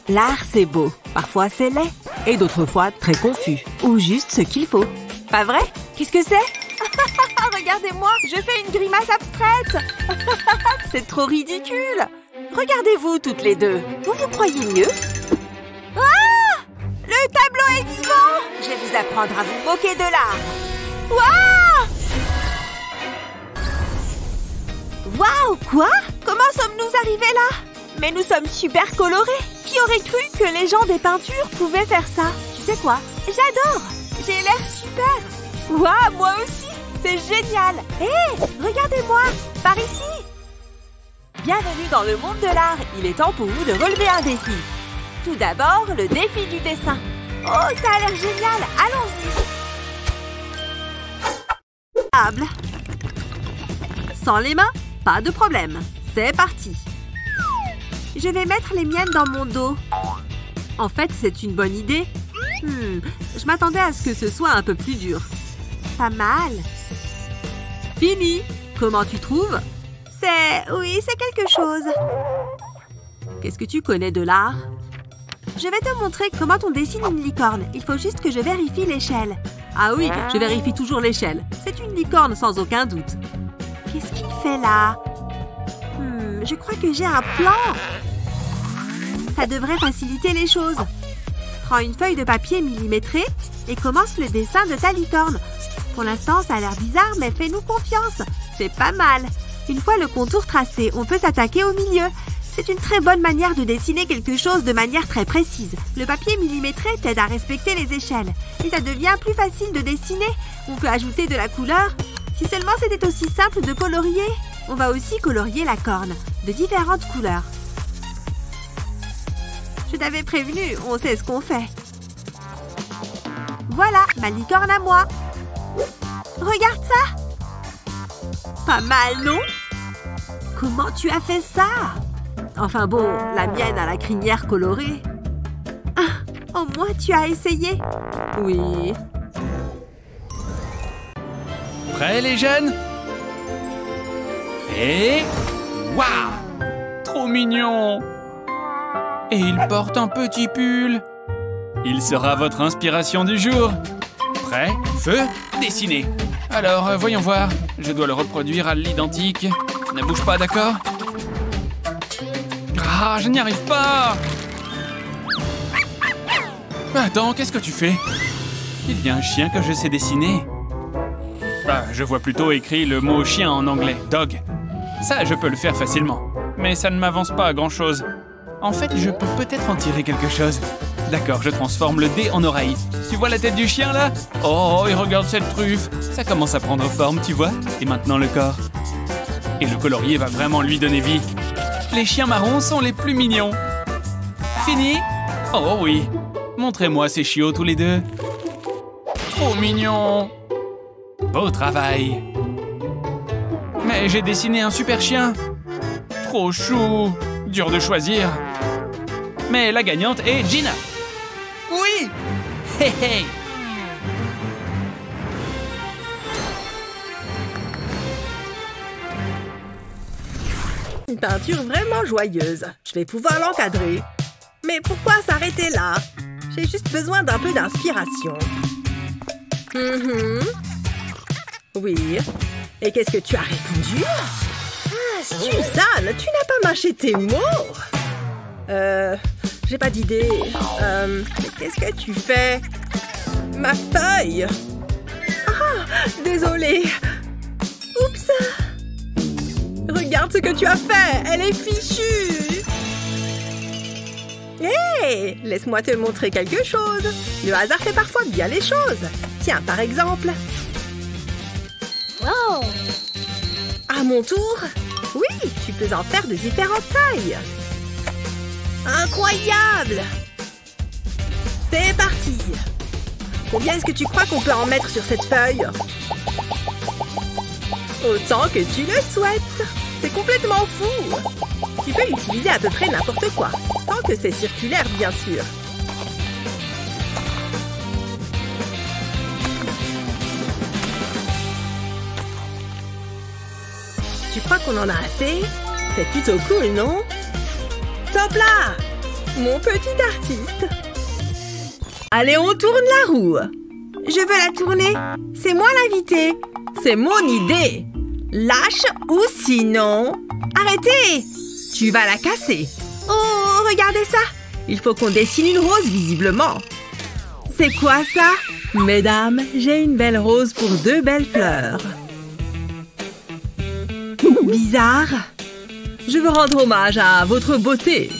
L'art, c'est beau. Parfois, c'est laid. Et d'autres fois, très confus. Ou juste ce qu'il faut. Pas vrai? Qu'est-ce que c'est? Regardez-moi, je fais une grimace abstraite. C'est trop ridicule. Regardez-vous toutes les deux. Vous vous croyez mieux? Ah! Le tableau est vivant. Je vais vous apprendre à vous moquer de l'art. Waouh! Waouh, quoi? Comment sommes-nous arrivés là? Mais nous sommes super colorés. Qui aurait cru que les gens des peintures pouvaient faire ça? Tu sais quoi? J'adore. J'ai l'air super. Waouh, moi aussi. C'est génial. Hé, regardez-moi. Par ici. Bienvenue dans le monde de l'art. Il est temps pour vous de relever un défi. Tout d'abord, le défi du dessin. Oh, ça a l'air génial. Allons-y. Sans les mains, pas de problème. C'est parti. Je vais mettre les miennes dans mon dos. En fait, c'est une bonne idée. Je m'attendais à ce que ce soit un peu plus dur. Pas mal. Fini. Comment tu trouves? Oui, c'est quelque chose. Qu'est-ce que tu connais de l'art? Je vais te montrer comment on dessine une licorne. Il faut juste que je vérifie l'échelle. Ah oui, je vérifie toujours l'échelle. C'est une licorne sans aucun doute. Qu'est-ce qu'il fait là? Je crois que j'ai un plan. Ça devrait faciliter les choses. Prends une feuille de papier millimétrée et commence le dessin de ta licorne. Pour l'instant, ça a l'air bizarre, mais fais-nous confiance. C'est pas mal. Une fois le contour tracé, on peut s'attaquer au milieu. C'est une très bonne manière de dessiner quelque chose de manière très précise. Le papier millimétré t'aide à respecter les échelles. Et ça devient plus facile de dessiner. On peut ajouter de la couleur. Si seulement c'était aussi simple de colorier. On va aussi colorier la corne, de différentes couleurs. Je t'avais prévenu, on sait ce qu'on fait. Voilà, ma licorne à moi. Regarde ça. Pas mal, non? Comment tu as fait ça? Enfin bon, la mienne a la crinière colorée. Ah, au moins tu as essayé. Oui. Prêts les jeunes? Et... waouh! Trop mignon! Et il porte un petit pull. Il sera votre inspiration du jour. Prêt? Feu? Dessiné. Alors, voyons voir. Je dois le reproduire à l'identique. Ne bouge pas, d'accord? Ah, je n'y arrive pas! Attends, qu'est-ce que tu fais? Il y a un chien que je sais dessiner. Ah, je vois plutôt écrit le mot chien en anglais, dog. Ça, je peux le faire facilement. Mais ça ne m'avance pas à grand-chose. En fait, je peux peut-être en tirer quelque chose. D'accord, je transforme le D en oreille. Tu vois la tête du chien, là? Oh, et regarde cette truffe. Ça commence à prendre forme, tu vois? Et maintenant, le corps. Et le colorier va vraiment lui donner vie. Les chiens marrons sont les plus mignons. Fini? Oh oui. Montrez-moi ces chiots tous les deux. Trop mignons. Beau travail. Mais j'ai dessiné un super chien. Trop chou. Dur de choisir. Mais la gagnante est Gina. Oui. Hé hé. Une peinture vraiment joyeuse. Je vais pouvoir l'encadrer. Mais pourquoi s'arrêter là? J'ai juste besoin d'un peu d'inspiration. Oui. Et qu'est-ce que tu as répondu? Suzanne, tu n'as pas mâché tes mots. J'ai pas d'idée. Mais qu'est-ce que tu fais? Ma feuille. Ah, désolée. Oups. Regarde ce que tu as fait. Elle est fichue. Hé, laisse-moi te montrer quelque chose. Le hasard fait parfois bien les choses. Tiens, par exemple. Oh. À mon tour. Oui, tu peux en faire de différentes tailles. Incroyable! C'est parti! Combien est-ce que tu crois qu'on peut en mettre sur cette feuille? Autant que tu le souhaites! C'est complètement fou! Tu peux utiliser à peu près n'importe quoi, tant que c'est circulaire, bien sûr. Tu crois qu'on en a assez? C'est plutôt cool, non? Top là! mon petit artiste. Allez, on tourne la roue. Je veux la tourner. C'est moi l'invité. C'est mon idée. Lâche ou sinon... Arrêtez! Tu vas la casser. Oh, regardez ça. Il faut qu'on dessine une rose, visiblement. C'est quoi ça? Mesdames, j'ai une belle rose pour 2 belles fleurs. Bizarre. Je veux rendre hommage à votre beauté.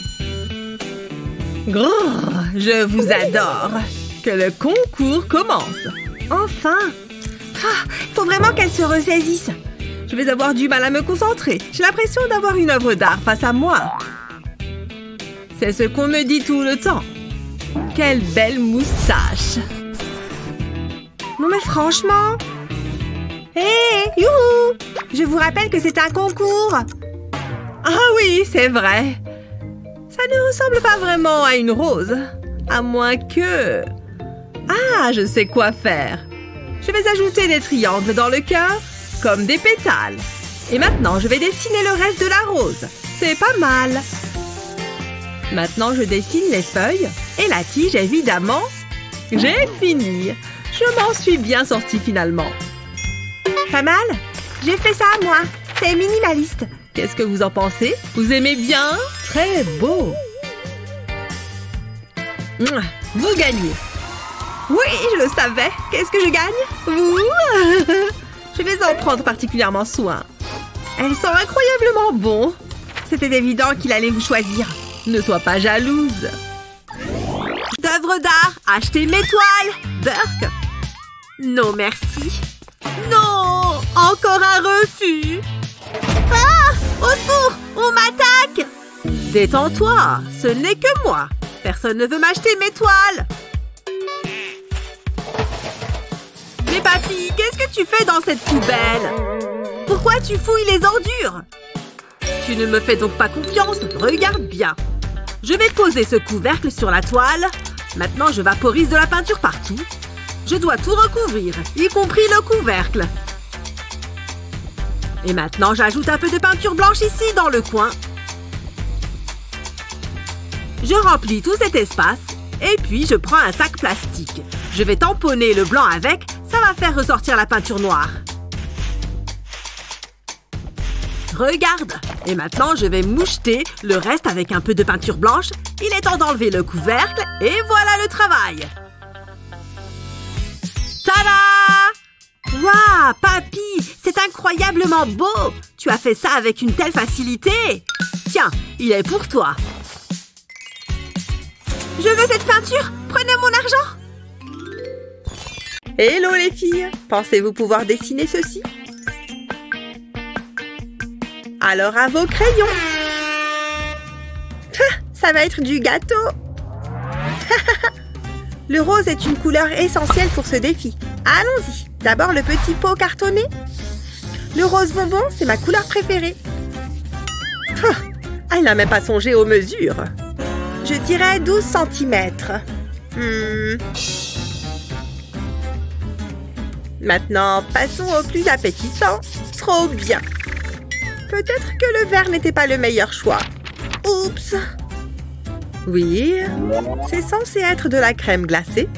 Grrr, je vous adore. Que le concours commence. Enfin. Faut vraiment qu'elle se ressaisisse. Je vais avoir du mal à me concentrer. J'ai l'impression d'avoir une œuvre d'art face à moi. C'est ce qu'on me dit tout le temps. Quelle belle moustache. Non mais franchement. Hé, youhou! Je vous rappelle que c'est un concours. Ah oui, c'est vrai. Ça ne ressemble pas vraiment à une rose. À moins que... Ah, je sais quoi faire. Je vais ajouter des triangles dans le cœur, comme des pétales. Et maintenant, je vais dessiner le reste de la rose. C'est pas mal. Maintenant, je dessine les feuilles et la tige, évidemment. J'ai fini. Je m'en suis bien sortie finalement. Pas mal? J'ai fait ça, moi. C'est minimaliste. Qu'est-ce que vous en pensez? Vous aimez bien? Très beau. Vous gagnez. Oui, je le savais. Qu'est-ce que je gagne? Vous? Je vais en prendre particulièrement soin. Elles sont incroyablement bons. C'était évident qu'il allait vous choisir. Ne sois pas jalouse. D'œuvres d'art, achetez mes toiles. Burke? Non, merci. Non! Encore un refus. Ah! Au secours! On m'attaque! Détends-toi, ce n'est que moi. Personne ne veut m'acheter mes toiles. Mais papy, qu'est-ce que tu fais dans cette poubelle? Pourquoi tu fouilles les ordures? Tu ne me fais donc pas confiance? Regarde bien. Je vais poser ce couvercle sur la toile. Maintenant, je vaporise de la peinture partout. Je dois tout recouvrir, y compris le couvercle. Et maintenant, j'ajoute un peu de peinture blanche ici, dans le coin. Je remplis tout cet espace. Et puis, je prends un sac plastique. Je vais tamponner le blanc avec. Ça va faire ressortir la peinture noire. Regarde! Et maintenant, je vais moucheter le reste avec un peu de peinture blanche. Il est temps d'enlever le couvercle. Et voilà le travail! Tada! Waouh, papy! C'est incroyablement beau! Tu as fait ça avec une telle facilité! Tiens, il est pour toi! Je veux cette peinture! Prenez mon argent! Hello les filles! Pensez-vous pouvoir dessiner ceci? Alors à vos crayons! Ça va être du gâteau! Le rose est une couleur essentielle pour ce défi. Allons-y! D'abord le petit pot cartonné. Le rose bonbon, c'est ma couleur préférée. Elle n'a même pas songé aux mesures. Je dirais 12 cm. Maintenant, passons au plus appétissant. Trop bien. Peut-être que le vert n'était pas le meilleur choix. Oups. Oui, c'est censé être de la crème glacée.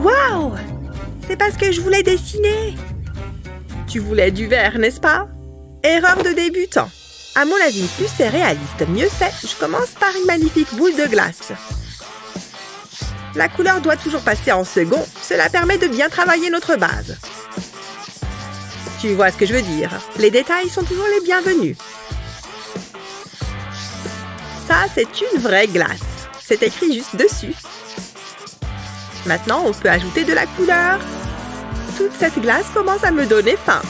Waouh! C'est parce que je voulais dessiner. Tu voulais du vert, n'est-ce pas? Erreur de débutant. À mon avis, plus c'est réaliste, mieux c'est. Je commence par une magnifique boule de glace. La couleur doit toujours passer en second. Cela permet de bien travailler notre base. Tu vois ce que je veux dire? Les détails sont toujours les bienvenus. Ça, c'est une vraie glace. C'est écrit juste dessus. Maintenant, on peut ajouter de la couleur. Toute cette glace commence à me donner faim.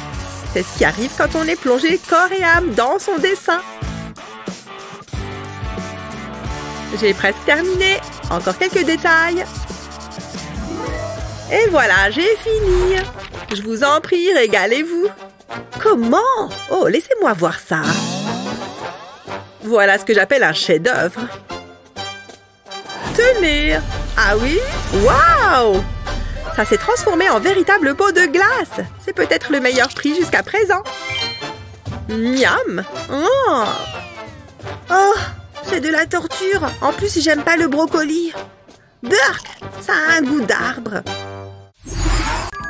C'est ce qui arrive quand on est plongé corps et âme dans son dessin. J'ai presque terminé. Encore quelques détails. Et voilà, j'ai fini. Je vous en prie, régalez-vous. Comment? Oh, laissez-moi voir ça. Voilà ce que j'appelle un chef-d'œuvre. Tenez! Ah oui? Waouh! Ça s'est transformé en véritable pot de glace. C'est peut-être le meilleur prix jusqu'à présent. Miam! Oh, C'est de la torture. En plus, j'aime pas le brocoli. Burk, ça a un goût d'arbre.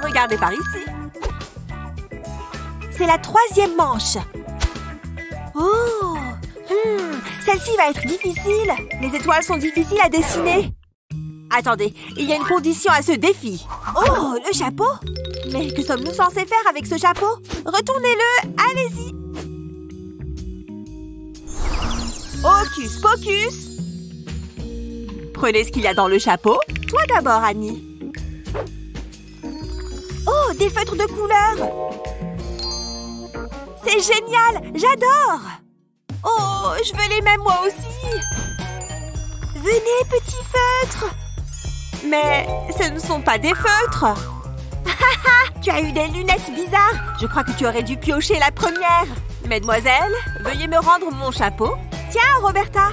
Regardez par ici. C'est la 3e manche. Oh, celle-ci va être difficile. Les étoiles sont difficiles à dessiner. Attendez, il y a une condition à ce défi. Oh, le chapeau? Mais que sommes-nous censés faire avec ce chapeau? Retournez-le, allez-y. Hocus pocus. Prenez ce qu'il y a dans le chapeau. Toi d'abord, Annie. Oh, des feutres de couleur. C'est génial, j'adore. Oh, je veux les mêmes moi aussi. Venez, petits feutres. Mais ce ne sont pas des feutres. Tu as eu des lunettes bizarres. Je crois que tu aurais dû piocher la première. Mesdemoiselles, veuillez me rendre mon chapeau. Tiens, Roberta.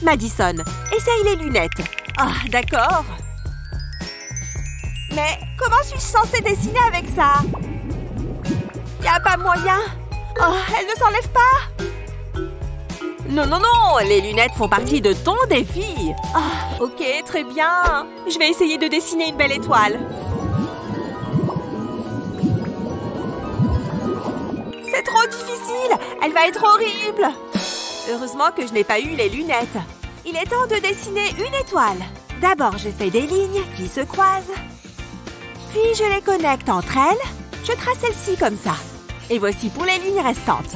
Madison, essaye les lunettes. Ah, d'accord. Mais comment suis-je censée dessiner avec ça? Y a pas moyen. Oh, elle ne s'enlève pas. Non, non, non, les lunettes font partie de ton défi. Ah, ok, très bien. Je vais essayer de dessiner une belle étoile. C'est trop difficile. Elle va être horrible. Heureusement que je n'ai pas eu les lunettes. Il est temps de dessiner une étoile. D'abord, je fais des lignes qui se croisent. Puis, je les connecte entre elles. Je trace celle-ci comme ça. Et voici pour les lignes restantes.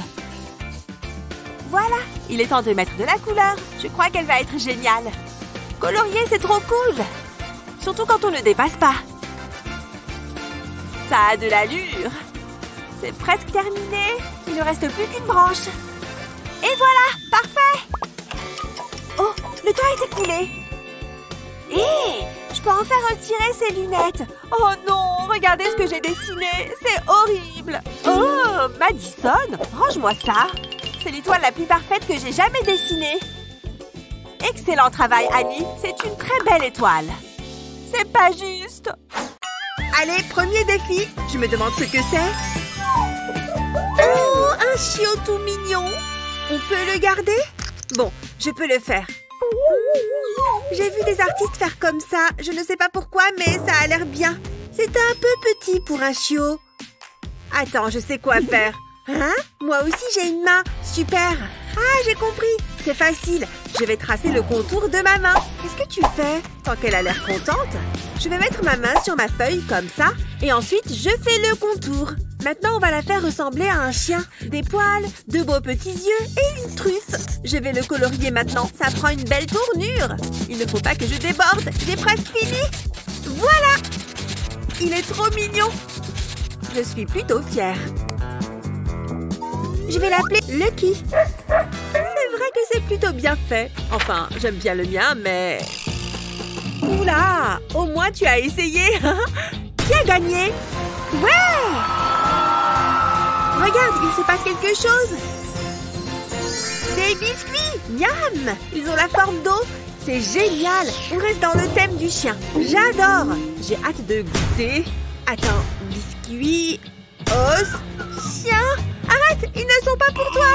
Voilà, il est temps de mettre de la couleur. Je crois qu'elle va être géniale. Colorier, c'est trop cool. Surtout quand on ne dépasse pas. Ça a de l'allure. C'est presque terminé. Il ne reste plus qu'une branche. Et voilà, parfait. Oh, le temps est écoulé. Hé, je peux enfin retirer ces lunettes. Oh non, regardez ce que j'ai dessiné. C'est horrible. Oh, Madison, range-moi ça. C'est l'étoile la plus parfaite que j'ai jamais dessinée. Excellent travail, Annie. C'est une très belle étoile. C'est pas juste. Allez, premier défi. Je me demande ce que c'est. Oh, un chiot tout mignon. On peut le garder? Bon, je peux le faire. J'ai vu des artistes faire comme ça. Je ne sais pas pourquoi, mais ça a l'air bien. C'est un peu petit pour un chiot. Attends, je sais quoi faire. Hein? Moi aussi, j'ai une main. Super. Ah, j'ai compris. C'est facile. Je vais tracer le contour de ma main. Qu'est-ce que tu fais? Tant qu'elle a l'air contente. Je vais mettre ma main sur ma feuille comme ça. Et ensuite, je fais le contour. Maintenant, on va la faire ressembler à un chien. Des poils, de beaux petits yeux et une truffe. Je vais le colorier maintenant. Ça prend une belle tournure. Il ne faut pas que je déborde. J'ai presque fini. Voilà. Il est trop mignon. Je suis plutôt fière. Je vais l'appeler Lucky. C'est vrai que c'est plutôt bien fait. Enfin, j'aime bien le mien, mais... Oula! Au moins, tu as essayé. Qui a gagné? Ouais! Regarde, il se passe quelque chose. Des biscuits! Miam! Ils ont la forme d'eau. C'est génial. On reste dans le thème du chien. J'adore. J'ai hâte de goûter. Attends, biscuits, os, chien. Arrête, ils ne sont pas pour toi.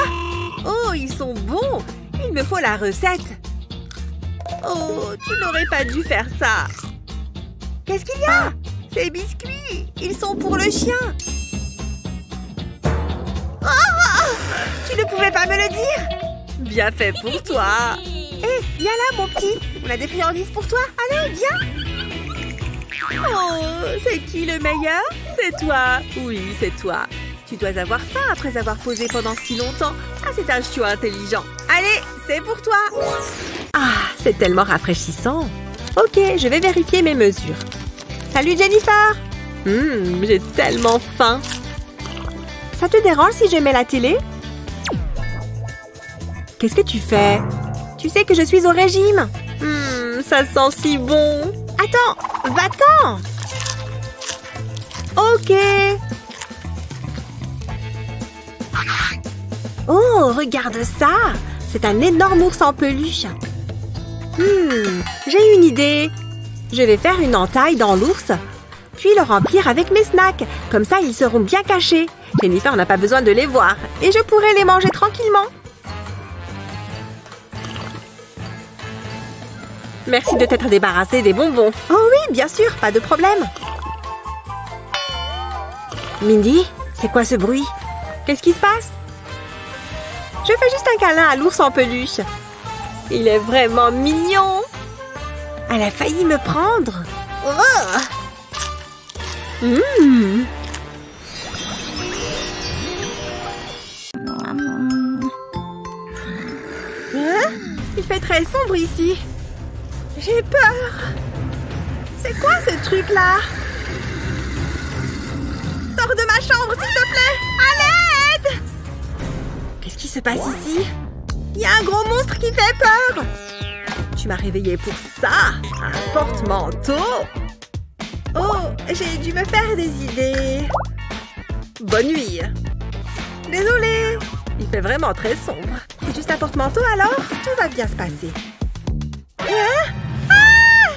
Oh, ils sont bons. Il me faut la recette. Oh, tu n'aurais pas dû faire ça. Qu'est-ce qu'il y a? Ces biscuits, ils sont pour le chien. Oh, tu ne pouvais pas me le dire? Bien fait pour toi. Hé, viens là, mon petit. On a des friandises pour toi. Allez, viens. Oh, c'est qui le meilleur? C'est toi. Oui, c'est toi. Tu dois avoir faim après avoir posé pendant si longtemps. Ah, c'est un chiot intelligent. Allez, c'est pour toi. Ah, c'est tellement rafraîchissant. Ok, je vais vérifier mes mesures. Salut Jennifer. J'ai tellement faim. Ça te dérange si je mets la télé? Qu'est-ce que tu fais? Tu sais que je suis au régime. Ça sent si bon. Attends, va-t'en. Ok. Oh, regarde ça. C'est un énorme ours en peluche. J'ai une idée. Je vais faire une entaille dans l'ours, puis le remplir avec mes snacks. Comme ça, ils seront bien cachés. Jennifer n'a pas besoin de les voir. Et je pourrai les manger tranquillement. Merci de t'être débarrassé des bonbons. Oh oui, bien sûr, pas de problème. Mindy, c'est quoi ce bruit? Qu'est-ce qui se passe? Je fais juste un câlin à l'ours en peluche. Il est vraiment mignon. Elle a failli me prendre. Oh. Hein? Il fait très sombre ici. J'ai peur. C'est quoi ce truc-là? Sors de ma chambre, s'il te plaît. À l'aide! Qu'est-ce qui se passe ici? Il y a un gros monstre qui fait peur. Tu m'as réveillée pour ça? Un porte-manteau? Oh, j'ai dû me faire des idées. Bonne nuit. Désolée. Il fait vraiment très sombre. C'est juste un porte-manteau alors? Tout va bien se passer. Hein? Ah!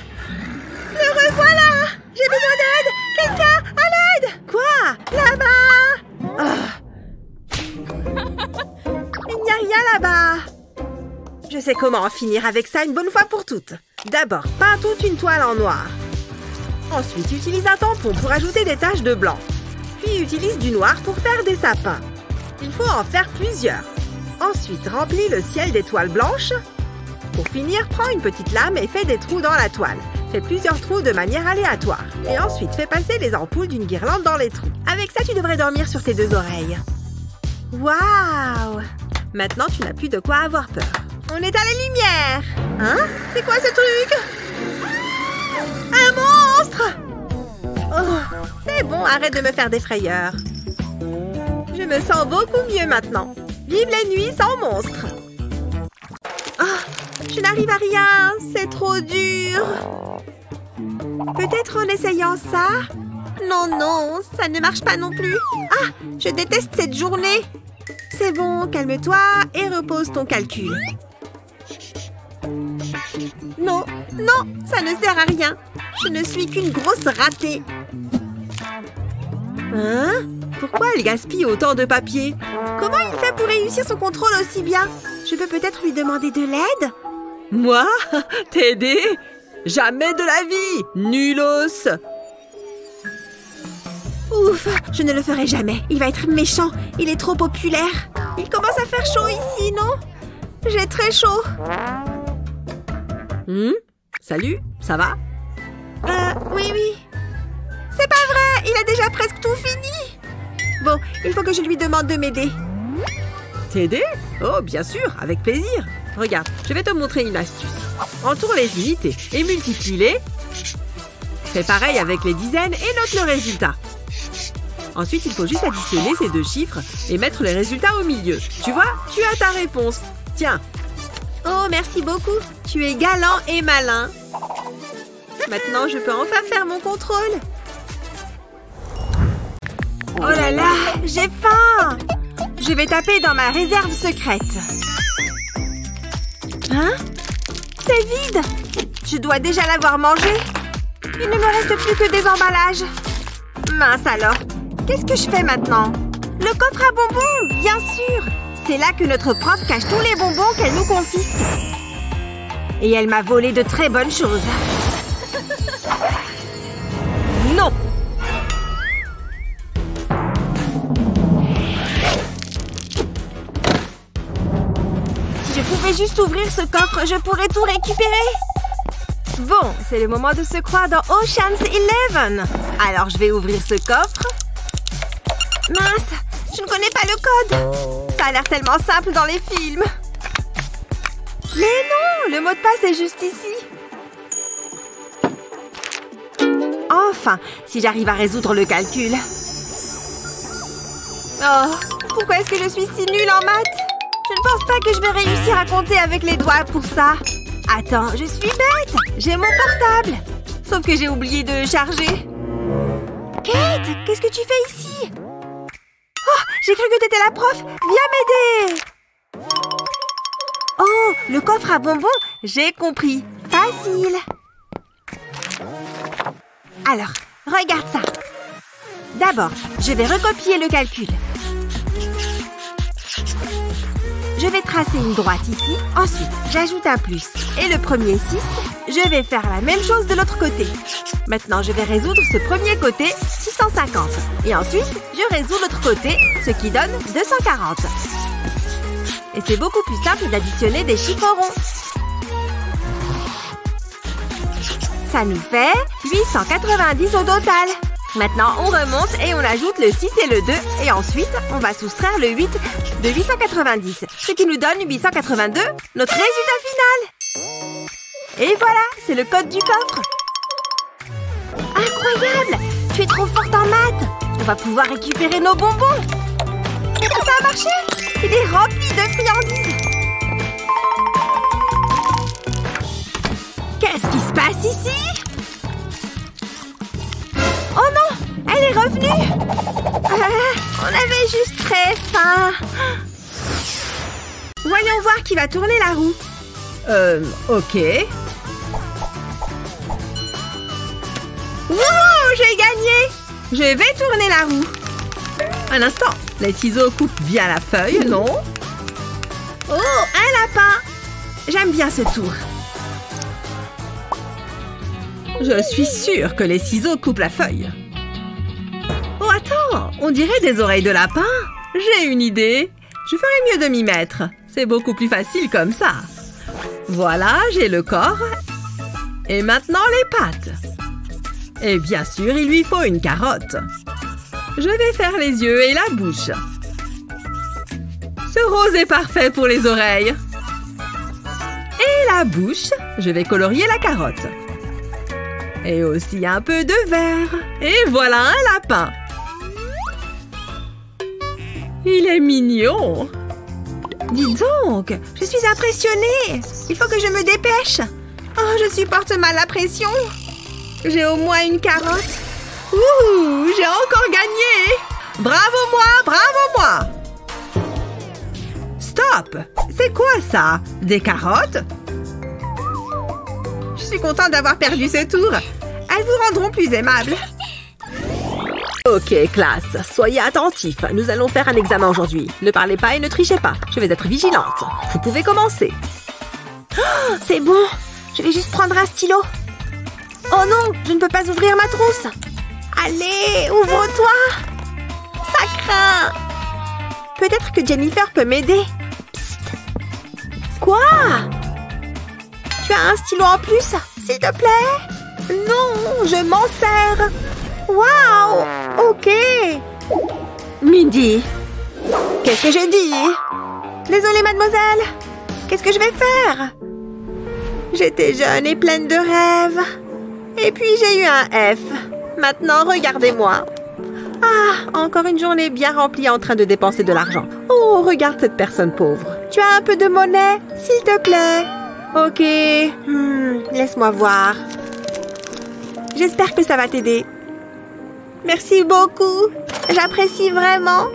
Le revoilà! J'ai besoin d'aide! Quelqu'un! À l'aide! Quoi? Là-bas! Oh. Il n'y a rien là-bas. Je sais comment en finir avec ça une bonne fois pour toutes. D'abord, peins toute une toile en noir. Ensuite, utilise un tampon pour ajouter des taches de blanc. Puis utilise du noir pour faire des sapins. Il faut en faire plusieurs. Ensuite, remplis le ciel d'étoiles blanches. Pour finir, prends une petite lame et fais des trous dans la toile. Fais plusieurs trous de manière aléatoire. Et ensuite, fais passer les ampoules d'une guirlande dans les trous. Avec ça, tu devrais dormir sur tes deux oreilles. Waouh! Maintenant, tu n'as plus de quoi avoir peur. On éteint les lumières. Hein? C'est quoi ce truc? Un monstre! Oh, c'est bon, arrête de me faire des frayeurs. Je me sens beaucoup mieux maintenant. Vive les nuits sans monstre. Oh, je n'arrive à rien. C'est trop dur. Peut-être en essayant ça? Non, non, ça ne marche pas non plus. Ah, je déteste cette journée. C'est bon, calme-toi et repose ton calcul. Non, non, ça ne sert à rien. Je ne suis qu'une grosse ratée. Hein? Pourquoi elle gaspille autant de papier? Comment il fait pour réussir son contrôle aussi bien? Je peux peut-être lui demander de l'aide? Moi? T'aider? Jamais de la vie! Nulos! Ouf, je ne le ferai jamais. Il va être méchant. Il est trop populaire. Il commence à faire chaud ici, non? J'ai très chaud. Salut, ça va? Oui, oui. C'est pas vrai, il a déjà presque tout fini. Bon, il faut que je lui demande de m'aider. T'aider? Oh, bien sûr, avec plaisir. Regarde, je vais te montrer une astuce. Entoure les unités et multiplie-les. Fais pareil avec les dizaines et note le résultat. Ensuite, il faut juste additionner ces deux chiffres et mettre les résultats au milieu. Tu vois, tu as ta réponse. Tiens. Oh, merci beaucoup. Tu es galant et malin. Maintenant, je peux enfin faire mon contrôle. Oh là là, j'ai faim. Je vais taper dans ma réserve secrète. Hein? C'est vide. Je dois déjà l'avoir mangé. Il ne me reste plus que des emballages. Mince alors. Qu'est-ce que je fais maintenant? Le coffre à bonbons, bien sûr. C'est là que notre prof cache tous les bonbons qu'elle nous confisque. Et elle m'a volé de très bonnes choses. Non! Si je pouvais juste ouvrir ce coffre, je pourrais tout récupérer. Bon, c'est le moment de se croire dans Ocean's 11. Alors, je vais ouvrir ce coffre. Mince, je ne connais pas le code. Ça a l'air tellement simple dans les films. Mais non, le mot de passe est juste ici. Enfin, si j'arrive à résoudre le calcul. Oh, pourquoi est-ce que je suis si nulle en maths? Je ne pense pas que je vais réussir à compter avec les doigts pour ça. Attends, je suis bête. J'ai mon portable. Sauf que j'ai oublié de charger. Kate, qu'est-ce que tu fais ici? Oh, j'ai cru que t'étais la prof. Viens m'aider. Oh, le coffre à bonbons, j'ai compris. Facile. Alors, regarde ça. D'abord, je vais recopier le calcul. Je vais tracer une droite ici. Ensuite, j'ajoute un plus. Et le premier 6. Je vais faire la même chose de l'autre côté. Maintenant, je vais résoudre ce premier côté, 650. Et ensuite, je résous l'autre côté, ce qui donne 240. Et c'est beaucoup plus simple d'additionner des chiffres ronds. Ça nous fait 890 au total. Maintenant, on remonte et on ajoute le 6 et le 2. Et ensuite, on va soustraire le 8 de 890. Ce qui nous donne 882, notre résultat final. Et voilà, c'est le code du coffre. Incroyable! Tu es trop forte en maths. On va pouvoir récupérer nos bonbons. Ça a marché! Il est rempli de friandises. Qu'est-ce qui se passe ici? Oh non! Elle est revenue! On avait juste très faim. Voyons voir qui va tourner la roue. Ok. Wouhou! J'ai gagné! Je vais tourner la roue. Un instant. Les ciseaux coupent bien la feuille, non? Oh, un lapin! J'aime bien ce tour. Je suis sûre que les ciseaux coupent la feuille. Oh, attends! On dirait des oreilles de lapin. J'ai une idée. Je ferais mieux de m'y mettre. C'est beaucoup plus facile comme ça. Voilà, j'ai le corps. Et maintenant, les pattes. Et bien sûr, il lui faut une carotte. Je vais faire les yeux et la bouche. Ce rose est parfait pour les oreilles. Et la bouche, je vais colorier la carotte. Et aussi un peu de vert. Et voilà un lapin. Il est mignon. Dis donc, je suis impressionnée. Il faut que je me dépêche. Oh, je supporte mal la pression. J'ai au moins une carotte. Ouh, j'ai encore gagné. Bravo moi, bravo moi. Stop. C'est quoi ça? Des carottes? Je suis contente d'avoir perdu ce tour. Elles vous rendront plus aimable. Ok, classe. Soyez attentifs. Nous allons faire un examen aujourd'hui. Ne parlez pas et ne trichez pas. Je vais être vigilante. Vous pouvez commencer. Oh, c'est bon. Je vais juste prendre un stylo. Oh non, je ne peux pas ouvrir ma trousse. Allez, ouvre-toi. Ça craint. Peut-être que Jennifer peut m'aider. Psst. Quoi? Tu as un stylo en plus, s'il te plaît? Non, je m'en sers. Waouh! Ok. Mindy. Qu'est-ce que j'ai dit? Désolée, mademoiselle. Qu'est-ce que je vais faire? J'étais jeune et pleine de rêves. Et puis j'ai eu un F. Maintenant, regardez-moi. Ah, encore une journée bien remplie en train de dépenser de l'argent. Oh, regarde cette personne pauvre. Tu as un peu de monnaie, s'il te plaît? Ok. Laisse-moi voir. J'espère que ça va t'aider. Merci beaucoup. J'apprécie vraiment.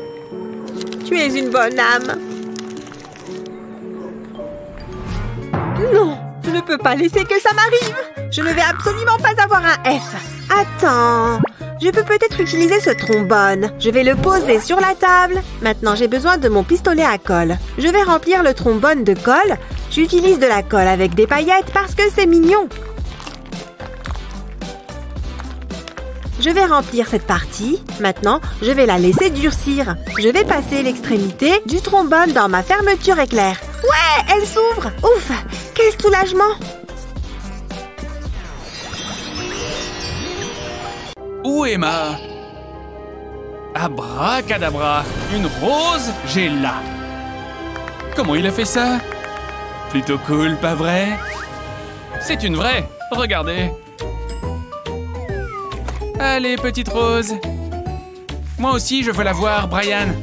Tu es une bonne âme. Non, je ne peux pas laisser que ça m'arrive. Je ne vais absolument pas avoir un F. Attends, je peux peut-être utiliser ce trombone. Je vais le poser sur la table. Maintenant, j'ai besoin de mon pistolet à colle. Je vais remplir le trombone de colle. J'utilise de la colle avec des paillettes parce que c'est mignon. Je vais remplir cette partie. Maintenant, je vais la laisser durcir. Je vais passer l'extrémité du trombone dans ma fermeture éclair. Ouais, elle s'ouvre. Ouf, quel soulagement. Où est ma... Abracadabra, une rose, j'ai là. Comment il a fait ça? Plutôt cool, pas vrai? C'est une vraie, regardez. Allez, petite rose. Moi aussi, je veux la voir, Brian.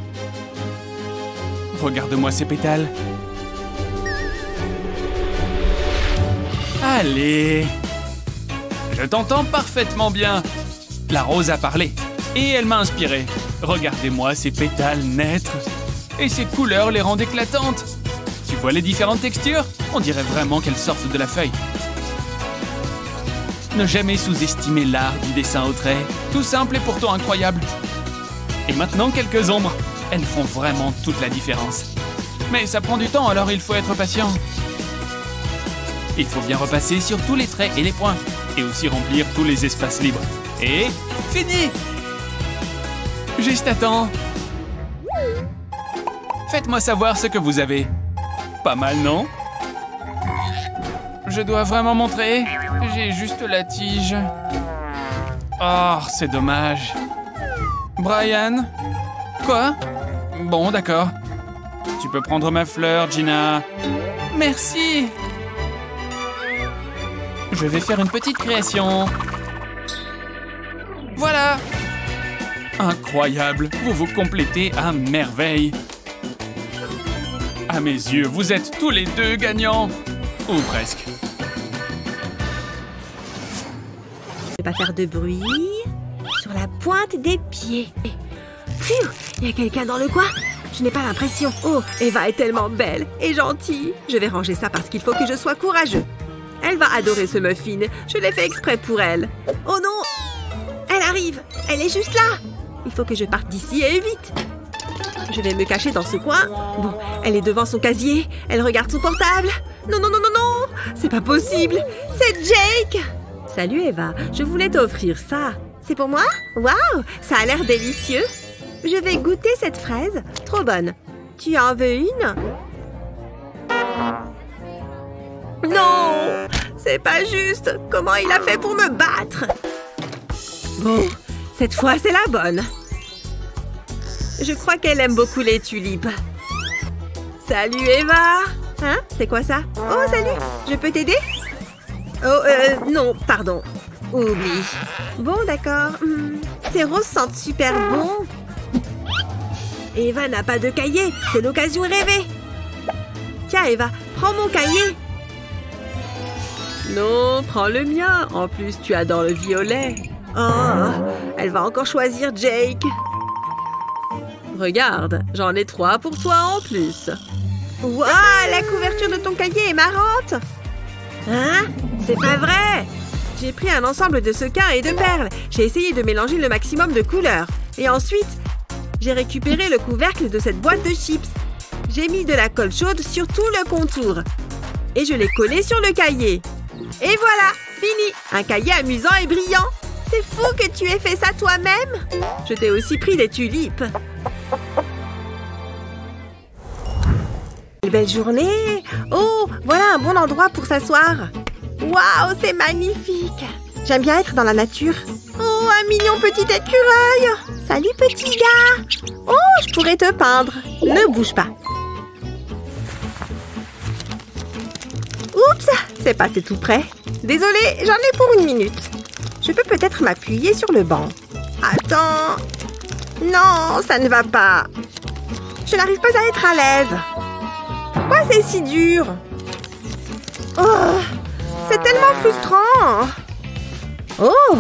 Regarde-moi ces pétales. Allez. Je t'entends parfaitement bien. La rose a parlé. Et elle m'a inspiré. Regardez-moi ces pétales naître. Et ces couleurs les rendent éclatantes. Tu vois les différentes textures? On dirait vraiment qu'elles sortent de la feuille. Ne jamais sous-estimer l'art du dessin au trait. Tout simple et pourtant incroyable. Et maintenant, quelques ombres. Elles font vraiment toute la différence. Mais ça prend du temps, alors il faut être patient. Il faut bien repasser sur tous les traits et les points. Et aussi remplir tous les espaces libres. Et fini! Juste à temps. Faites-moi savoir ce que vous avez. Pas mal, non? Je dois vraiment montrer? J'ai juste la tige. Oh, c'est dommage. Brian? Quoi? Bon, d'accord. Tu peux prendre ma fleur, Gina. Merci. Je vais faire une petite création. Voilà. Incroyable. Vous vous complétez à merveille. À mes yeux, vous êtes tous les deux gagnants. Ou presque. Ne pas faire de bruit. Sur la pointe des pieds. Pfiou, il y a quelqu'un dans le coin? Je n'ai pas l'impression. Oh, Eva est tellement belle et gentille. Je vais ranger ça parce qu'il faut que je sois courageux. Elle va adorer ce muffin. Je l'ai fait exprès pour elle. Oh non! Elle arrive. Elle est juste là. Il faut que je parte d'ici et vite. Je vais me cacher dans ce coin. Bon, elle est devant son casier. Elle regarde son portable. Non, non, non, non, non! C'est pas possible. C'est Jake! Salut Eva, je voulais t'offrir ça. C'est pour moi? Waouh! Ça a l'air délicieux. Je vais goûter cette fraise. Trop bonne. Tu en veux une? Non! C'est pas juste. Comment il a fait pour me battre? Bon, cette fois c'est la bonne. Je crois qu'elle aime beaucoup les tulipes. Salut Eva! Hein? C'est quoi ça? Oh, salut! Je peux t'aider? Oh, non, pardon. Oublie. Bon, d'accord. Ces roses sentent super bon. Eva n'a pas de cahier. C'est l'occasion rêvée. Tiens, Eva, prends mon cahier. Non, prends le mien. En plus, tu adores le violet. Oh, elle va encore choisir Jake. Regarde, j'en ai 3 pour toi en plus. Waouh, la couverture de ton cahier est marrante. Hein? C'est pas vrai. J'ai pris un ensemble de sequins et de perles. J'ai essayé de mélanger le maximum de couleurs. Et ensuite, j'ai récupéré le couvercle de cette boîte de chips. J'ai mis de la colle chaude sur tout le contour. Et je l'ai collé sur le cahier. Et voilà, fini. Un cahier amusant et brillant. C'est fou que tu aies fait ça toi-même. Je t'ai aussi pris des tulipes. Quelle belle journée. Oh, voilà un bon endroit pour s'asseoir. Waouh, c'est magnifique. J'aime bien être dans la nature. Oh, un mignon petit écureuil. Salut, petit gars. Oh, je pourrais te peindre. Ne bouge pas. Oups, c'est passé tout près. Désolée, j'en ai pour 1 minute. Je peux peut-être m'appuyer sur le banc. Attends. Non, ça ne va pas. Je n'arrive pas à être à l'aise. Pourquoi c'est si dur? Oh, c'est tellement frustrant. Oh,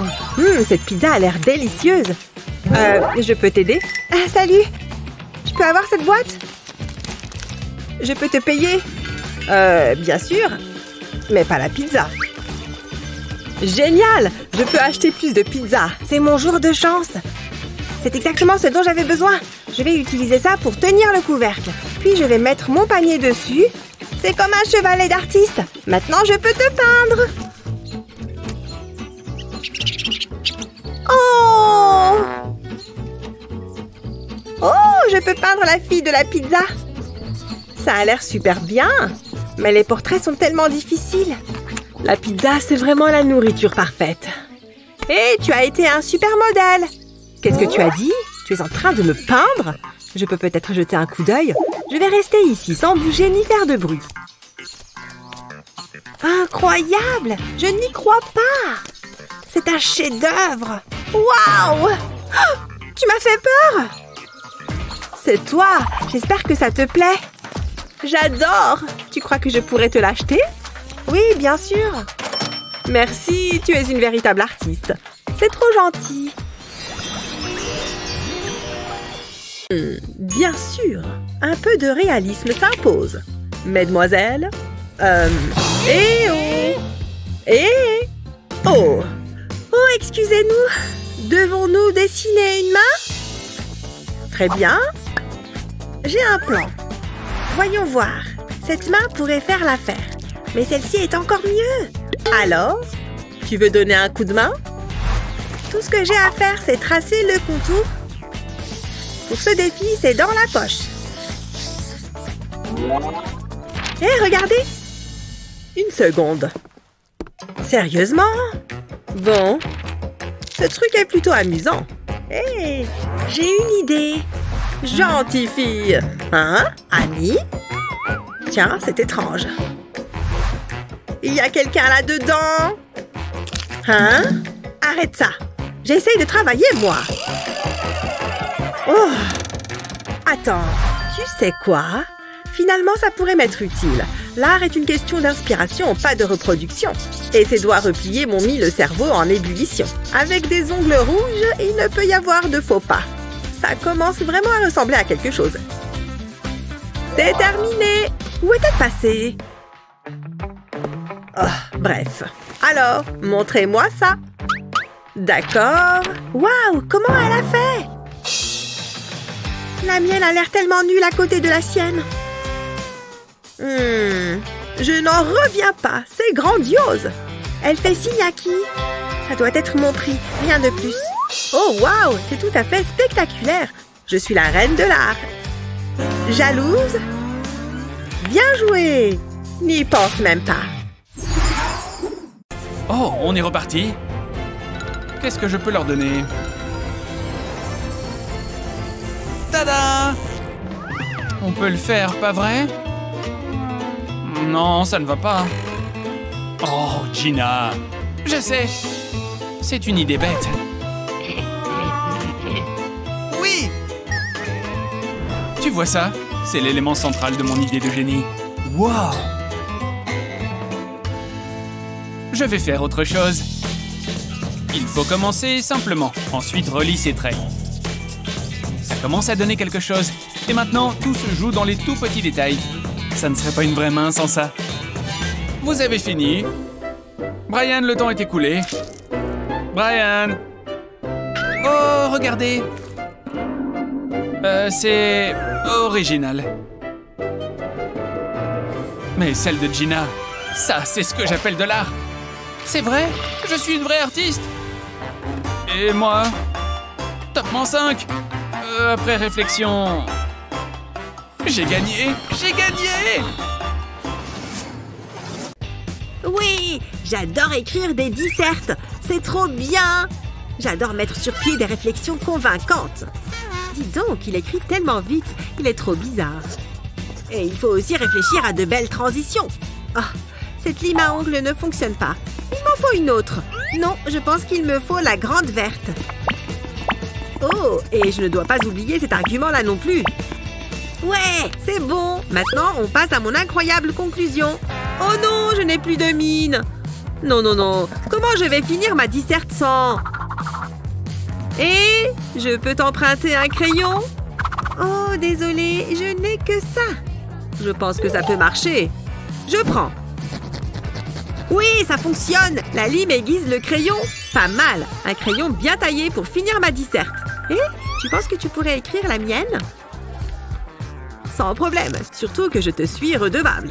cette pizza a l'air délicieuse. Je peux t'aider? Salut. Je peux avoir cette boîte? Je peux te payer? Bien sûr. Mais pas la pizza. Génial! Je peux acheter plus de pizza. C'est mon jour de chance. C'est exactement ce dont j'avais besoin. Je vais utiliser ça pour tenir le couvercle. Puis je vais mettre mon panier dessus. C'est comme un chevalet d'artiste. Maintenant, je peux te peindre. Oh! Oh, je peux peindre la fille de la pizza. Ça a l'air super bien. Mais les portraits sont tellement difficiles. La pizza, c'est vraiment la nourriture parfaite. Hé, tu as été un super modèle. Qu'est-ce que tu as dit? Tu es en train de me peindre? Je peux peut-être jeter un coup d'œil. Je vais rester ici sans bouger ni faire de bruit. Incroyable! Je n'y crois pas! C'est un chef-d'œuvre! Waouh! Oh, tu m'as fait peur! C'est toi! J'espère que ça te plaît. J'adore! Tu crois que je pourrais te l'acheter? Oui, bien sûr. Merci, tu es une véritable artiste. C'est trop gentil. Bien sûr, un peu de réalisme s'impose. Mesdemoiselles, oh, excusez-nous. Devons-nous dessiner une main? Très bien. J'ai un plan. Voyons voir. Cette main pourrait faire l'affaire. Mais celle-ci est encore mieux. Alors, tu veux donner un coup de main? Tout ce que j'ai à faire, c'est tracer le contour. Pour ce défi, c'est dans la poche. Hé, regardez! Une seconde. Sérieusement? Bon. Ce truc est plutôt amusant. Hé, j'ai une idée. Gentille fille. Hein, Annie? Tiens, c'est étrange. Il y a quelqu'un là-dedans? Hein? Arrête ça. J'essaye de travailler, moi. Oh! Attends, tu sais quoi? Finalement, ça pourrait m'être utile. L'art est une question d'inspiration, pas de reproduction. Et ces doigts repliés m'ont mis le cerveau en ébullition. Avec des ongles rouges, il ne peut y avoir de faux pas. Ça commence vraiment à ressembler à quelque chose. C'est terminé! Où est-elle passée? Oh, bref. Alors, montrez-moi ça. D'accord. Waouh, comment elle a fait? La mienne a l'air tellement nulle à côté de la sienne. Je n'en reviens pas. C'est grandiose. Elle fait signe à qui? Ça doit être mon prix, rien de plus. Oh, waouh, c'est tout à fait spectaculaire. Je suis la reine de l'art. Jalouse? Bien joué. N'y pense même pas. Oh, on est reparti. Qu'est-ce que je peux leur donner? Tada! On peut le faire, pas vrai? Non, ça ne va pas. Oh, Gina! Je sais! C'est une idée bête. Oui! Tu vois ça? C'est l'élément central de mon idée de génie. Wow! Je vais faire autre chose. Il faut commencer simplement, ensuite relie ses traits. Ça commence à donner quelque chose. Et maintenant, tout se joue dans les tout petits détails. Ça ne serait pas une vraie main sans ça. Vous avez fini. Brian, le temps est écoulé. Brian! Oh, regardez! C'est original. Mais celle de Gina, ça, c'est ce que j'appelle de l'art. C'est vrai, je suis une vraie artiste. Et moi, top-ment 5. Après réflexion, j'ai gagné, j'ai gagné. Oui, j'adore écrire des dissertes. C'est trop bien. J'adore mettre sur pied des réflexions convaincantes. Dis donc, il écrit tellement vite. Il est trop bizarre. Et il faut aussi réfléchir à de belles transitions. Oh, cette lime à ongles ne fonctionne pas. Il m'en faut une autre. Non, je pense qu'il me faut la grande verte. Oh, et je ne dois pas oublier cet argument-là non plus. Ouais, c'est bon. Maintenant, on passe à mon incroyable conclusion. Oh non, je n'ai plus de mine. Non, non, non. Comment je vais finir ma disserte sans... Et je peux t'emprunter un crayon? Oh, désolé, je n'ai que ça. Je pense que ça peut marcher. Je prends. Oui, ça fonctionne. La lime aiguise le crayon. Pas mal. Un crayon bien taillé pour finir ma disserte. Et tu penses que tu pourrais écrire la mienne? Sans problème. Surtout que je te suis redevable.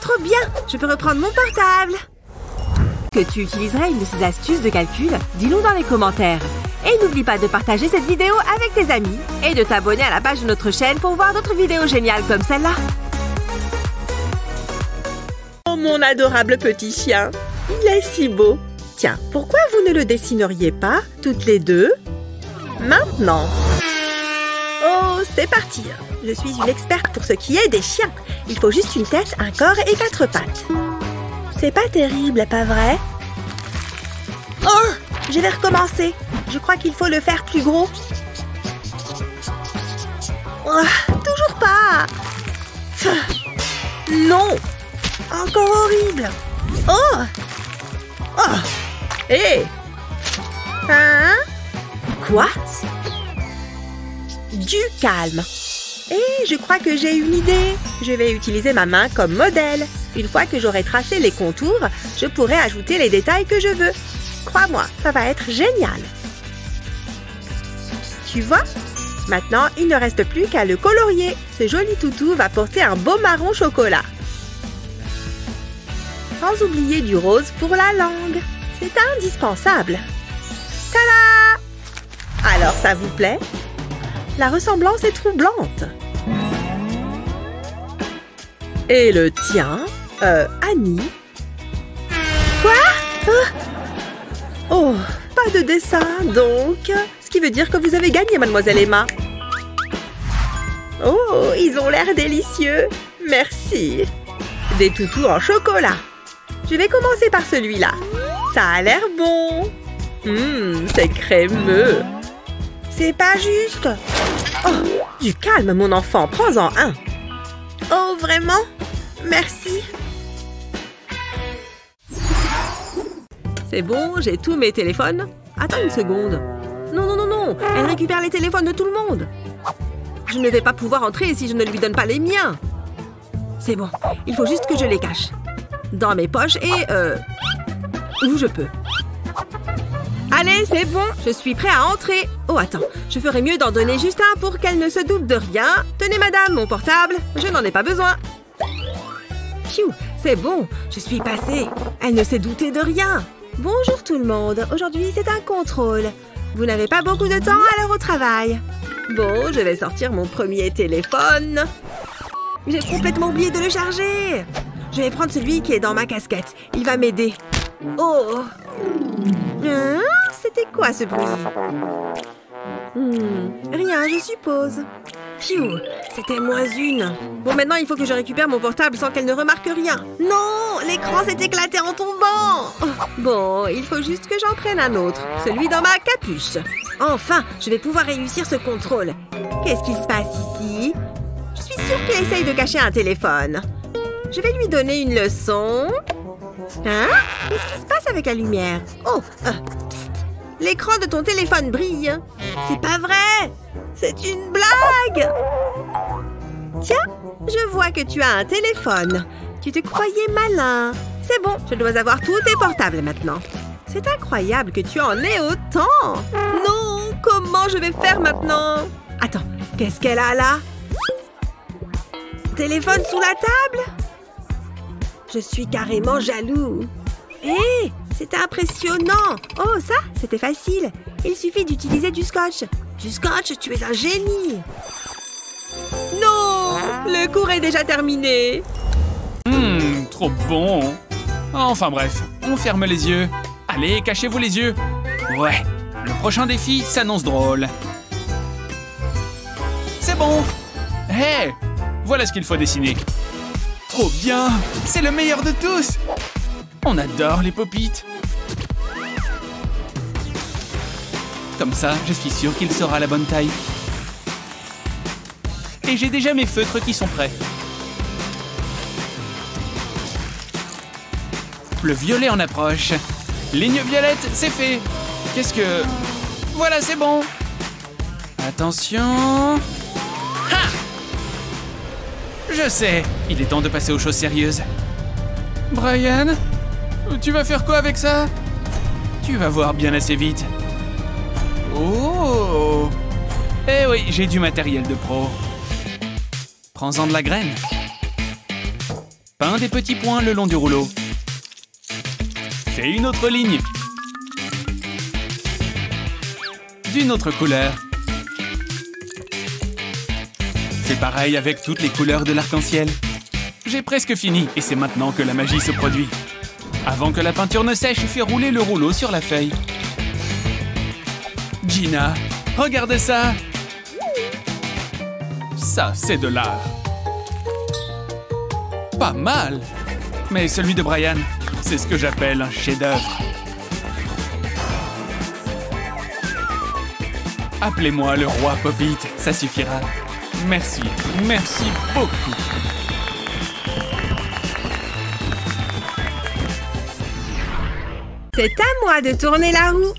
Trop bien. Je peux reprendre mon portable. Que tu utiliserais une de ces astuces de calcul? Dis-nous dans les commentaires. Et n'oublie pas de partager cette vidéo avec tes amis et de t'abonner à la page de notre chaîne pour voir d'autres vidéos géniales comme celle-là. Oh, mon adorable petit chien. Il est si beau. Tiens, pourquoi vous ne le dessineriez pas, toutes les deux? Maintenant. Oh, c'est parti. Je suis une experte pour ce qui est des chiens. Il faut juste une tête, un corps et 4 pattes. C'est pas terrible, pas vrai? Oh! Je vais recommencer. Je crois qu'il faut le faire plus gros. Oh, toujours pas. Non. Encore horrible. Oh. Oh. Hé. Hein? Quoi? Du calme. Et je crois que j'ai une idée. Je vais utiliser ma main comme modèle. Une fois que j'aurai tracé les contours, je pourrai ajouter les détails que je veux. Crois-moi, ça va être génial. Tu vois? Maintenant, il ne reste plus qu'à le colorier. Ce joli toutou va porter un beau marron chocolat. Sans oublier du rose pour la langue. C'est indispensable. Tada! Alors, ça vous plaît? La ressemblance est troublante. Et le tien? Annie? Quoi? Oh, pas de dessin, donc. Ce qui veut dire que vous avez gagné, mademoiselle Emma. Oh, ils ont l'air délicieux. Merci. Des toutous en chocolat. Je vais commencer par celui-là. Ça a l'air bon. C'est crémeux. C'est pas juste. Oh, du calme, mon enfant. Prends-en un. Oh, vraiment? Merci. C'est bon, j'ai tous mes téléphones. Attends une seconde. Non, non, non, non. Elle récupère les téléphones de tout le monde. Je ne vais pas pouvoir entrer si je ne lui donne pas les miens. C'est bon. Il faut juste que je les cache. Dans mes poches et... où je peux. Allez, c'est bon. Je suis prêt à entrer. Oh, attends. Je ferais mieux d'en donner juste un pour qu'elle ne se doute de rien. Tenez, madame, mon portable. Je n'en ai pas besoin. Pfiou, c'est bon. Je suis passée. Elle ne s'est doutée de rien. Bonjour tout le monde. Aujourd'hui, c'est un contrôle. Vous n'avez pas beaucoup de temps à l'heure au travail. Bon, je vais sortir mon premier téléphone. J'ai complètement oublié de le charger. Je vais prendre celui qui est dans ma casquette. Il va m'aider. Oh! Hein? C'était quoi ce bruit? Rien, je suppose. Pfiou, c'était moins une. Bon, maintenant, il faut que je récupère mon portable sans qu'elle ne remarque rien. Non! L'écran s'est éclaté en tombant! Oh, bon, il faut juste que j'en prenne un autre. Celui dans ma capuche. Enfin, je vais pouvoir réussir ce contrôle. Qu'est-ce qui se passe ici? Je suis sûre qu'il essaye de cacher un téléphone. Je vais lui donner une leçon. Hein? Qu'est-ce qui se passe avec la lumière? Oh! Psst! L'écran de ton téléphone brille. C'est pas vrai! C'est une blague! Tiens, je vois que tu as un téléphone. Tu te croyais malin. C'est bon, je dois avoir tous tes portables maintenant. C'est incroyable que tu en aies autant. Non, comment je vais faire maintenant? Attends, qu'est-ce qu'elle a là? Téléphone sous la table? Je suis carrément jaloux. Hé, c'est impressionnant. Oh, ça, c'était facile. Il suffit d'utiliser du scotch. Du scotch, tu es un génie. Non, le cours est déjà terminé. Trop bon. Enfin bref, on ferme les yeux. Allez, cachez-vous les yeux. Ouais, le prochain défi s'annonce drôle. C'est bon. Hé, voilà ce qu'il faut dessiner. Trop bien, c'est le meilleur de tous. On adore les pop-it. Comme ça, je suis sûre qu'il sera la bonne taille. Et j'ai déjà mes feutres qui sont prêts. Le violet en approche. Ligne violette, c'est fait. Qu'est-ce que... Voilà, c'est bon. Attention. Ha! Je sais, il est temps de passer aux choses sérieuses. Brian, tu vas faire quoi avec ça? Tu vas voir bien assez vite. Oh! Eh oui, j'ai du matériel de pro. Prends-en de la graine. Peins des petits points le long du rouleau. Fais une autre ligne. D'une autre couleur. Fais pareil avec toutes les couleurs de l'arc-en-ciel. J'ai presque fini et c'est maintenant que la magie se produit. Avant que la peinture ne sèche, fais rouler le rouleau sur la feuille. Gina, regarde ça! Ça, c'est de l'art. Pas mal! Mais celui de Brian, c'est ce que j'appelle un chef-d'œuvre. Appelez-moi le roi Pop-it, ça suffira. Merci, merci beaucoup. C'est à moi de tourner la roue.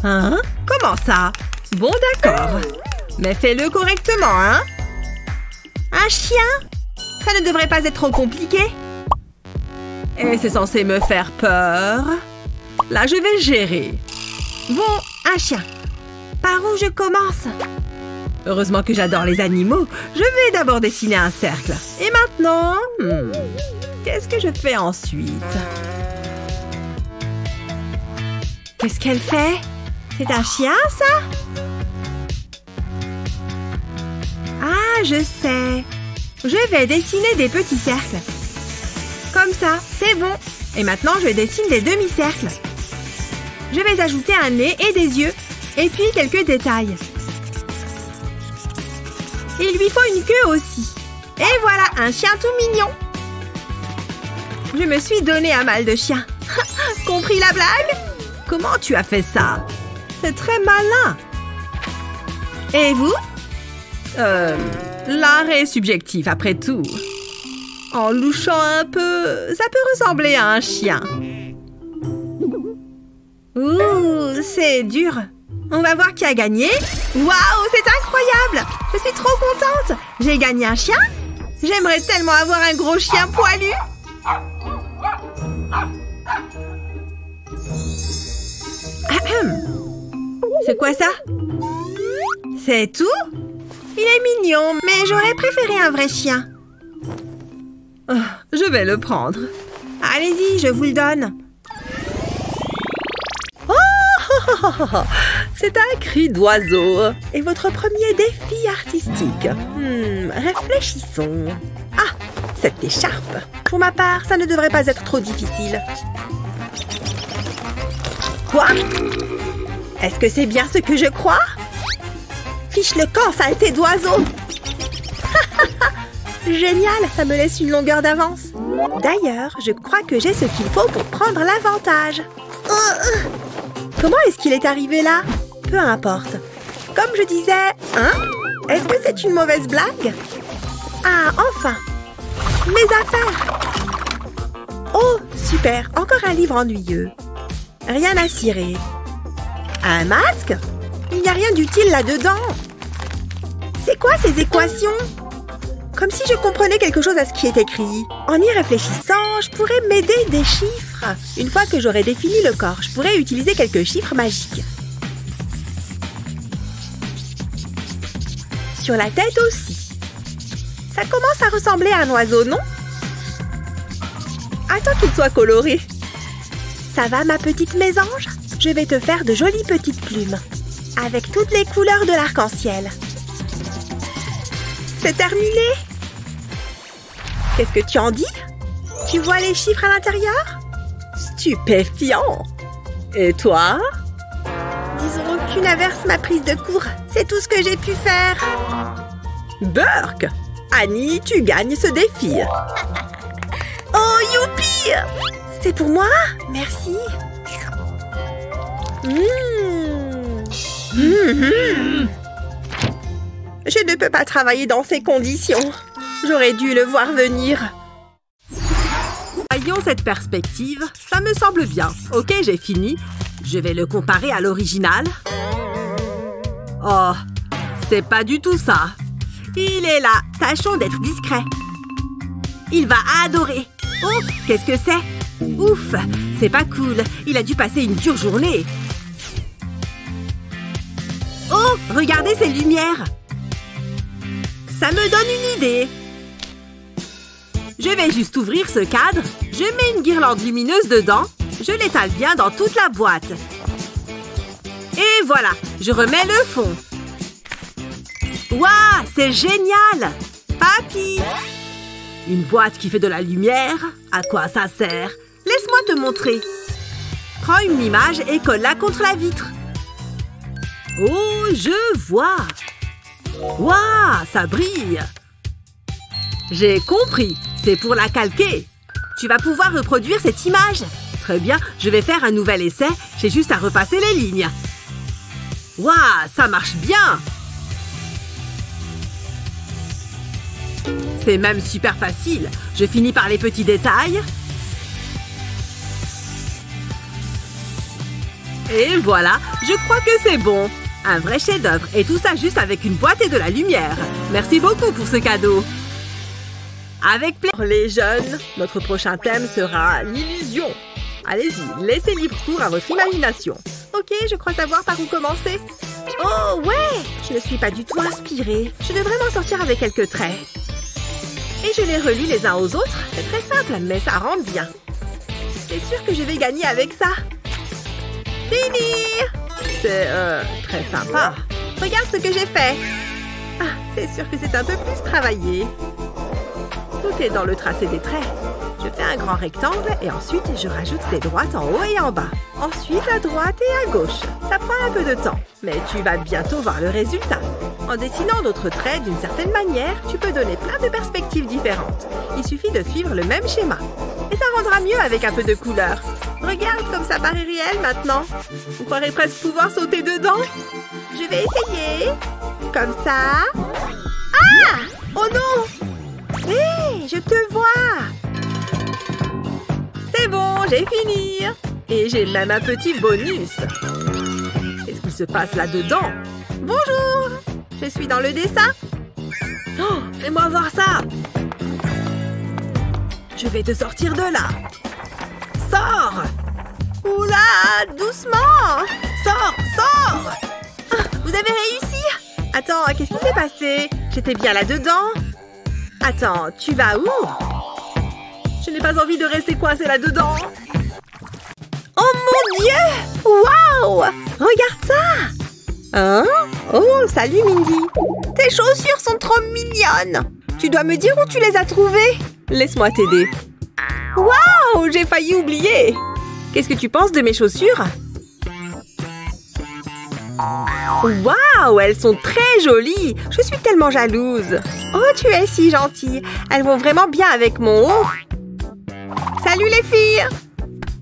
Hein? Comment ça? Bon, d'accord. Mais fais-le correctement, hein? Un chien? Ça ne devrait pas être trop compliqué. Et c'est censé me faire peur. Là, je vais gérer. Bon, un chien. Par où je commence? Heureusement que j'adore les animaux. Je vais d'abord dessiner un cercle. Et maintenant... Qu'est-ce que je fais ensuite? Qu'est-ce qu'elle fait? C'est un chien, ça? Ah, je sais. Je vais dessiner des petits cercles. Comme ça, c'est bon. Et maintenant, je dessine des demi-cercles. Je vais ajouter un nez et des yeux. Et puis quelques détails. Il lui faut une queue aussi. Et voilà, un chien tout mignon. Je me suis donné un mal de chien. Compris la blague? Comment tu as fait ça? C'est très malin. Et vous? L'art est subjectif après tout. En louchant un peu, ça peut ressembler à un chien. Ouh, c'est dur. On va voir qui a gagné. Waouh, c'est incroyable! Je suis trop contente. J'ai gagné un chien. J'aimerais tellement avoir un gros chien poilu. C'est quoi ça? C'est tout? Il est mignon, mais j'aurais préféré un vrai chien. Oh, je vais le prendre. Allez-y, je vous le donne. Oh, c'est un cri d'oiseau. Et votre premier défi artistique? Réfléchissons. Ah, cette écharpe. Pour ma part, ça ne devrait pas être trop difficile. Quoi? Est-ce que c'est bien ce que je crois? Fiche le camp, saleté d'oiseau! Génial, ça me laisse une longueur d'avance. D'ailleurs, je crois que j'ai ce qu'il faut pour prendre l'avantage. Comment est-ce qu'il est arrivé là? Peu importe. Comme je disais, hein? Est-ce que c'est une mauvaise blague? Ah, enfin! Mes affaires! Oh, super! Encore un livre ennuyeux. Rien à cirer. Un masque? Il n'y a rien d'utile là-dedans. C'est quoi ces équations? Comme si je comprenais quelque chose à ce qui est écrit. En y réfléchissant, je pourrais m'aider des chiffres. Une fois que j'aurai défini le corps, je pourrais utiliser quelques chiffres magiques. Sur la tête aussi. Ça commence à ressembler à un oiseau, non? Attends qu'il soit coloré. Ça va, ma petite mésange? Je vais te faire de jolies petites plumes. Avec toutes les couleurs de l'arc-en-ciel. C'est terminé? Qu'est-ce que tu en dis? Tu vois les chiffres à l'intérieur? Stupéfiant! Et toi? Disons qu'une averse m'a prise de court. C'est tout ce que j'ai pu faire. Burk! Annie, tu gagnes ce défi. Oh, youpi! C'est pour moi? Merci. Je ne peux pas travailler dans ces conditions. J'aurais dû le voir venir. Voyons cette perspective. Ça me semble bien. Ok, j'ai fini. Je vais le comparer à l'original. Oh, c'est pas du tout ça. Il est là. Tâchons d'être discret. Il va adorer. Oh, qu'est-ce que c'est? Ouf, c'est pas cool. Il a dû passer une dure journée. Oh, regardez ces lumières. Ça me donne une idée. Je vais juste ouvrir ce cadre. Je mets une guirlande lumineuse dedans. Je l'étale bien dans toute la boîte. Et voilà, je remets le fond. Waouh, c'est génial! Papy! Une boîte qui fait de la lumière? À quoi ça sert? Laisse-moi te montrer. Prends une image et colle-la contre la vitre. Oh, je vois! Waouh, ça brille! J'ai compris, c'est pour la calquer. Tu vas pouvoir reproduire cette image. Très bien, je vais faire un nouvel essai. J'ai juste à repasser les lignes. Waouh, ça marche bien! C'est même super facile. Je finis par les petits détails. Et voilà, je crois que c'est bon. Un vrai chef-d'œuvre. Et tout ça juste avec une boîte et de la lumière. Merci beaucoup pour ce cadeau. Avec plaisir. Les jeunes, notre prochain thème sera l'illusion. Allez-y, laissez libre cours à votre imagination. Ok, je crois savoir par où commencer. Oh, ouais! Je ne suis pas du tout inspirée. Je devrais m'en sortir avec quelques traits. Et je les relie les uns aux autres. C'est très simple, mais ça rend bien. C'est sûr que je vais gagner avec ça. Fini! C'est très sympa. Regarde ce que j'ai fait. Ah, c'est sûr que c'est un peu plus travaillé. Tout est dans le tracé des traits. Je fais un grand rectangle et ensuite je rajoute des droites en haut et en bas. Ensuite à droite et à gauche. Ça prend un peu de temps, mais tu vas bientôt voir le résultat. En dessinant d'autres traits d'une certaine manière, tu peux donner plein de perspectives différentes. Il suffit de suivre le même schéma. Et ça rendra mieux avec un peu de couleur. Regarde comme ça paraît réel maintenant. Vous croirez presque pouvoir sauter dedans. Je vais essayer. Comme ça. Ah! Oh non! Hé, je te vois! C'est bon, j'ai fini. Et j'ai même un petit bonus. Qu'est-ce qui se passe là-dedans? Bonjour! Je suis dans le dessin. Oh, fais-moi voir ça. Je vais te sortir de là. Sors! Oula, doucement! Sors, sors! Ah, vous avez réussi? Attends, qu'est-ce qui s'est passé? J'étais bien là-dedans. Attends, tu vas où? Je n'ai pas envie de rester coincée là-dedans. Oh mon Dieu! Waouh! Regarde ça! Hein? Oh, salut Mindy! Tes chaussures sont trop mignonnes! Tu dois me dire où tu les as trouvées? Laisse-moi t'aider. Waouh! J'ai failli oublier! Qu'est-ce que tu penses de mes chaussures? Waouh! Elles sont très jolies! Je suis tellement jalouse! Oh, tu es si gentille! Elles vont vraiment bien avec mon haut! Salut les filles!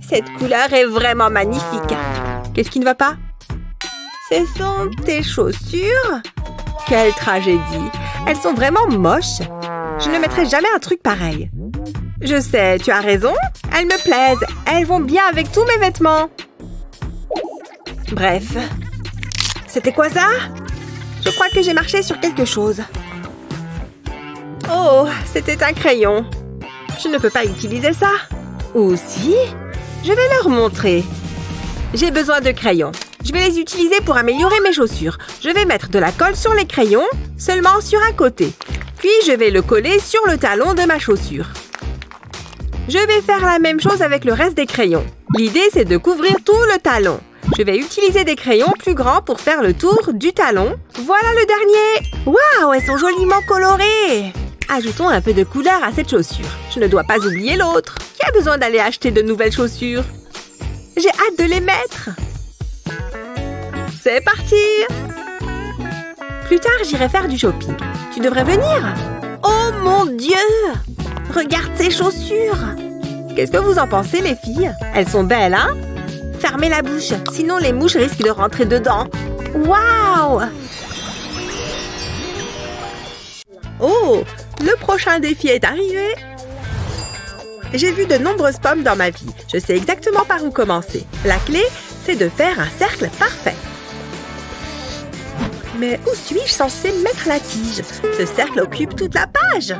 Cette couleur est vraiment magnifique! Qu'est-ce qui ne va pas? Ce sont tes chaussures? Quelle tragédie! Elles sont vraiment moches! Je ne mettrai jamais un truc pareil! Je sais, tu as raison! Elles me plaisent! Elles vont bien avec tous mes vêtements! Bref... C'était quoi ça? Je crois que j'ai marché sur quelque chose. Oh, c'était un crayon. Je ne peux pas utiliser ça. Ou si? Je vais leur montrer. J'ai besoin de crayons. Je vais les utiliser pour améliorer mes chaussures. Je vais mettre de la colle sur les crayons, seulement sur un côté. Puis je vais le coller sur le talon de ma chaussure. Je vais faire la même chose avec le reste des crayons. L'idée, c'est de couvrir tout le talon. Je vais utiliser des crayons plus grands pour faire le tour du talon. Voilà le dernier! Waouh, elles sont joliment colorées! Ajoutons un peu de couleur à cette chaussure. Je ne dois pas oublier l'autre. Qui a besoin d'aller acheter de nouvelles chaussures? J'ai hâte de les mettre! C'est parti! Plus tard, j'irai faire du shopping. Tu devrais venir! Oh mon Dieu! Regarde ces chaussures! Qu'est-ce que vous en pensez, les filles? Elles sont belles, hein? Fermez la bouche, sinon les mouches risquent de rentrer dedans. Waouh! Oh! Le prochain défi est arrivé! J'ai vu de nombreuses pommes dans ma vie. Je sais exactement par où commencer. La clé, c'est de faire un cercle parfait. Mais où suis-je censée mettre la tige? Ce cercle occupe toute la page.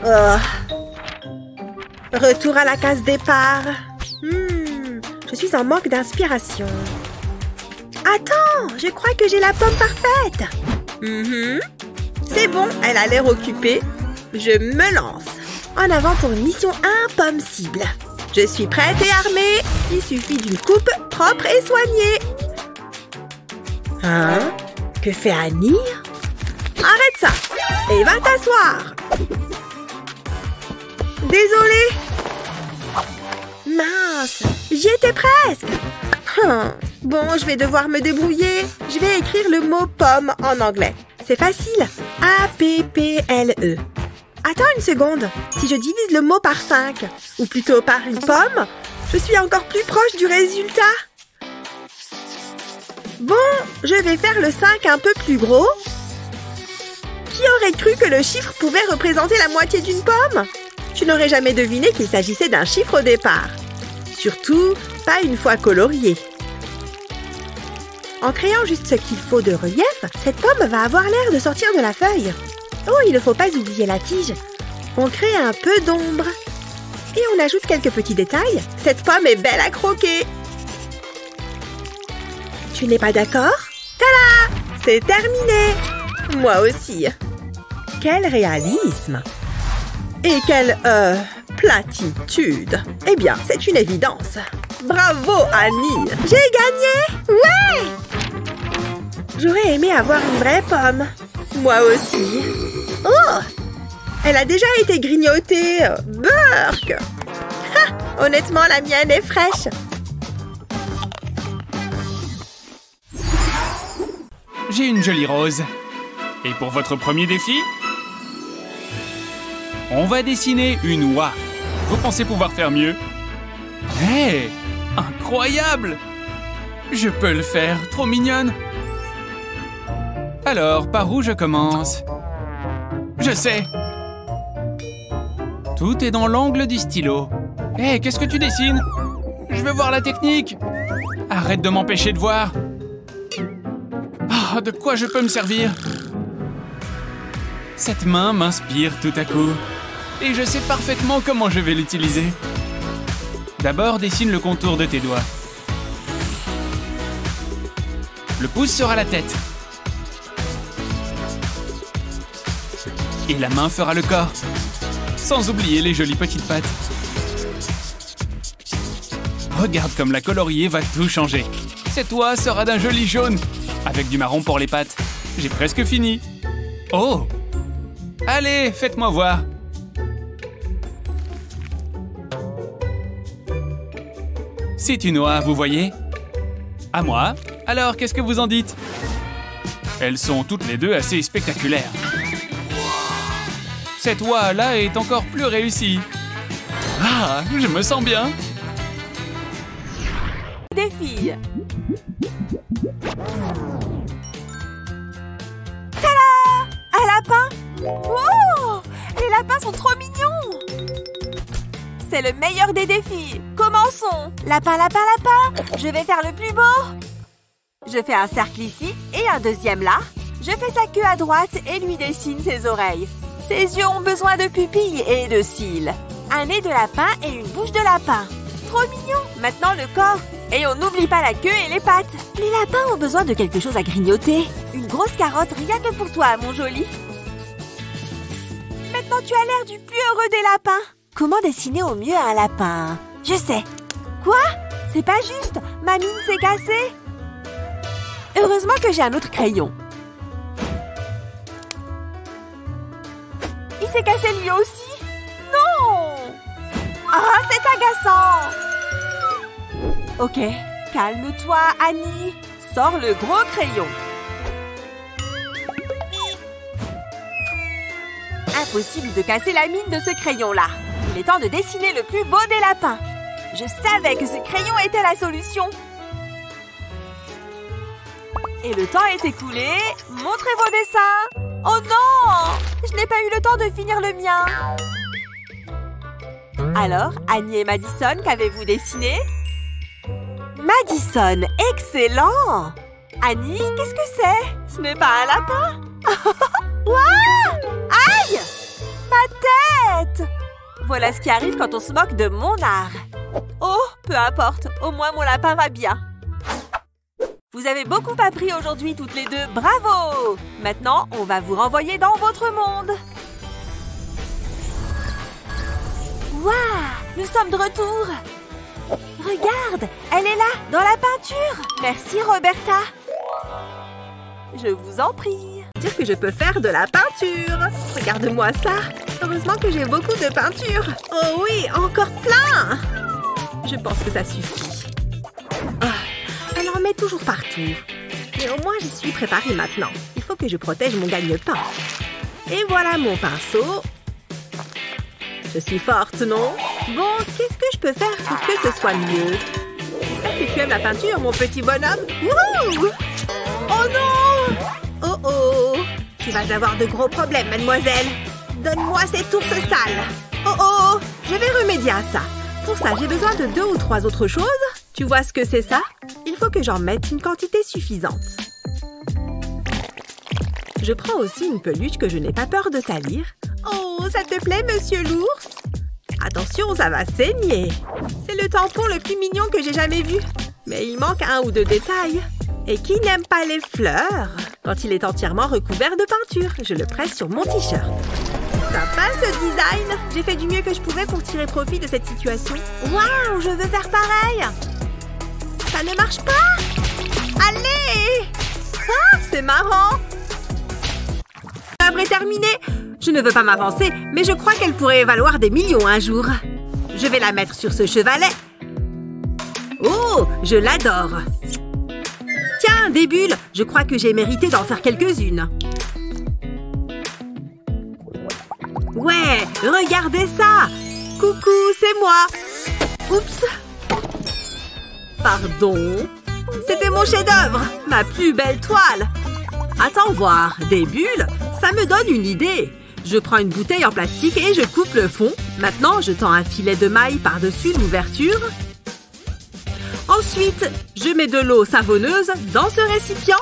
Oh. Retour à la case départ. Je suis en manque d'inspiration. Attends, je crois que j'ai la pomme parfaite. C'est bon, elle a l'air occupée. Je me lance. En avant pour une mission impossible. Je suis prête et armée. Il suffit d'une coupe propre et soignée. Hein? Que fait Annie? Arrête ça et va t'asseoir. Désolée. Mince, j'y étais presque. Bon, je vais devoir me débrouiller. Je vais écrire le mot pomme en anglais. C'est facile. A-P-P-L-E. Attends une seconde. Si je divise le mot par 5, ou plutôt par une pomme, je suis encore plus proche du résultat. Bon, je vais faire le 5 un peu plus gros. Qui aurait cru que le chiffre pouvait représenter la moitié d'une pomme? Tu n'aurais jamais deviné qu'il s'agissait d'un chiffre au départ. Surtout, pas une fois colorié. En créant juste ce qu'il faut de relief, cette pomme va avoir l'air de sortir de la feuille. Oh, il ne faut pas oublier la tige. On crée un peu d'ombre. Et on ajoute quelques petits détails. Cette pomme est belle à croquer. Tu n'es pas d'accord? Tada! C'est terminé! Moi aussi. Quel réalisme! Et quelle, platitude! Eh bien, c'est une évidence. Bravo, Annie! J'ai gagné! Ouais! J'aurais aimé avoir une vraie pomme. Moi aussi. Oh! Elle a déjà été grignotée. Burk! Ha! Honnêtement, la mienne est fraîche. J'ai une jolie rose. Et pour votre premier défi, on va dessiner une oie. Vous pensez pouvoir faire mieux? Hé! Incroyable! Je peux le faire, trop mignonne! Alors, par où je commence? Je sais! Tout est dans l'angle du stylo. Hé, qu'est-ce que tu dessines? Je veux voir la technique! Arrête de m'empêcher de voir! Ah, de quoi je peux me servir? Cette main m'inspire tout à coup. Et je sais parfaitement comment je vais l'utiliser. D'abord, dessine le contour de tes doigts. Le pouce sera la tête. Et la main fera le corps. Sans oublier les jolies petites pattes. Regarde comme la colorier va tout changer. Cette oie sera d'un joli jaune, avec du marron pour les pattes. J'ai presque fini. Oh! Allez, faites-moi voir. C'est une oie, vous voyez? À moi. Alors, qu'est-ce que vous en dites? Elles sont toutes les deux assez spectaculaires. Cette oie-là est encore plus réussie. Ah, je me sens bien. Des filles. Tada! Un lapin! Wow! Les lapins sont trop mignons! C'est le meilleur des défis. Commençons. Lapin, lapin, lapin. Je vais faire le plus beau. Je fais un cercle ici et un deuxième là. Je fais sa queue à droite et lui dessine ses oreilles. Ses yeux ont besoin de pupilles et de cils. Un nez de lapin et une bouche de lapin. Trop mignon. Maintenant le corps. Et on n'oublie pas la queue et les pattes. Les lapins ont besoin de quelque chose à grignoter. Une grosse carotte rien que pour toi, mon joli. Maintenant tu as l'air du plus heureux des lapins. Comment dessiner au mieux un lapin? Je sais. Quoi? C'est pas juste. Ma mine s'est cassée. Heureusement que j'ai un autre crayon. Il s'est cassé lui aussi? Non! Ah, c'est agaçant! Ok, calme-toi, Annie. Sors le gros crayon. Impossible de casser la mine de ce crayon-là. Il est temps de dessiner le plus beau des lapins. Je savais que ce crayon était la solution. Et le temps est écoulé. Montrez vos dessins. Oh non! Je n'ai pas eu le temps de finir le mien. Alors, Annie et Madison, qu'avez-vous dessiné? Madison, excellent! Annie, qu'est-ce que c'est? Ce n'est pas un lapin? Ouah! Aïe! Ma tête! Voilà ce qui arrive quand on se moque de mon art. Oh, peu importe, au moins mon lapin va bien. Vous avez beaucoup appris aujourd'hui toutes les deux, bravo! Maintenant, on va vous renvoyer dans votre monde. Waouh! Nous sommes de retour! Regarde! Elle est là, dans la peinture! Merci, Roberta! Je vous en prie! Dire que je peux faire de la peinture! Regarde-moi ça! Heureusement que j'ai beaucoup de peinture! Oh oui, encore plein! Je pense que ça suffit. Ah, elle en met toujours partout. Mais au moins, j'y suis préparée maintenant. Il faut que je protège mon gagne-pain. Et voilà mon pinceau. Je suis forte, non? Bon, qu'est-ce que je peux faire pour que ce soit mieux? J'espère que tu aimes la peinture, mon petit bonhomme. Wouhou! Oh non! Oh oh! Tu vas avoir de gros problèmes, mademoiselle. Donne-moi cette ours sale. Oh oh! Je vais remédier à ça. Pour ça, j'ai besoin de 2 ou 3 autres choses. Tu vois ce que c'est ça? Il faut que j'en mette une quantité suffisante. Je prends aussi une peluche que je n'ai pas peur de salir. Oh, ça te plaît, monsieur l'ours? Attention, ça va saigner. C'est le tampon le plus mignon que j'ai jamais vu. Mais il manque 1 ou 2 détails. Et qui n'aime pas les fleurs? Quand il est entièrement recouvert de peinture, je le presse sur mon t-shirt. Sympa ce design! J'ai fait du mieux que je pouvais pour tirer profit de cette situation. Waouh, je veux faire pareil! Ça ne marche pas? Allez! Ah, c'est marrant! L'œuvre est terminée! Je ne veux pas m'avancer, mais je crois qu'elle pourrait valoir des millions un jour. Je vais la mettre sur ce chevalet. Oh, je l'adore! Tiens, des bulles! Je crois que j'ai mérité d'en faire quelques-unes. Ouais, regardez ça! Coucou, c'est moi! Oups! Pardon? C'était mon chef-d'œuvre! Ma plus belle toile! Attends voir, des bulles? Ça me donne une idée! Je prends une bouteille en plastique et je coupe le fond. Maintenant, je tends un filet de maille par-dessus l'ouverture. Ensuite, je mets de l'eau savonneuse dans ce récipient.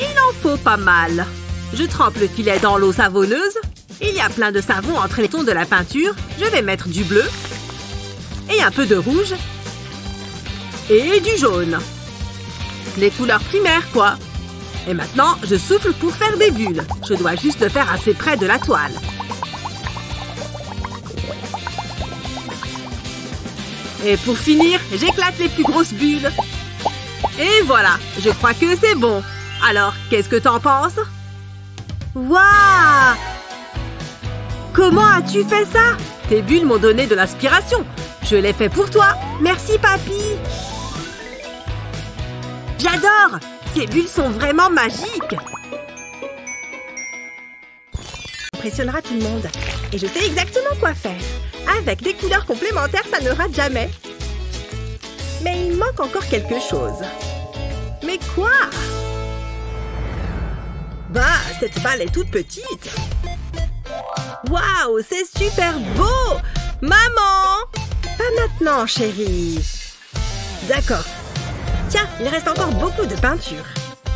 Il en faut pas mal. Je trempe le filet dans l'eau savonneuse. Il y a plein de savon entre les tons de la peinture. Je vais mettre du bleu. Et un peu de rouge. Et du jaune. Les couleurs primaires, quoi. Et maintenant, je souffle pour faire des bulles. Je dois juste le faire assez près de la toile. Et pour finir, j'éclate les plus grosses bulles. Et voilà, je crois que c'est bon. Alors, qu'est-ce que t'en penses? Waouh! Comment as-tu fait ça? Tes bulles m'ont donné de l'inspiration. Je l'ai fait pour toi. Merci, papy. J'adore! Ces bulles sont vraiment magiques. Impressionnera tout le monde. Et je sais exactement quoi faire. Avec des couleurs complémentaires, ça ne rate jamais. Mais il manque encore quelque chose. Mais quoi? Bah, cette balle est toute petite. Waouh, c'est super beau! Maman! Pas maintenant, chérie. D'accord. Tiens, il reste encore beaucoup de peinture.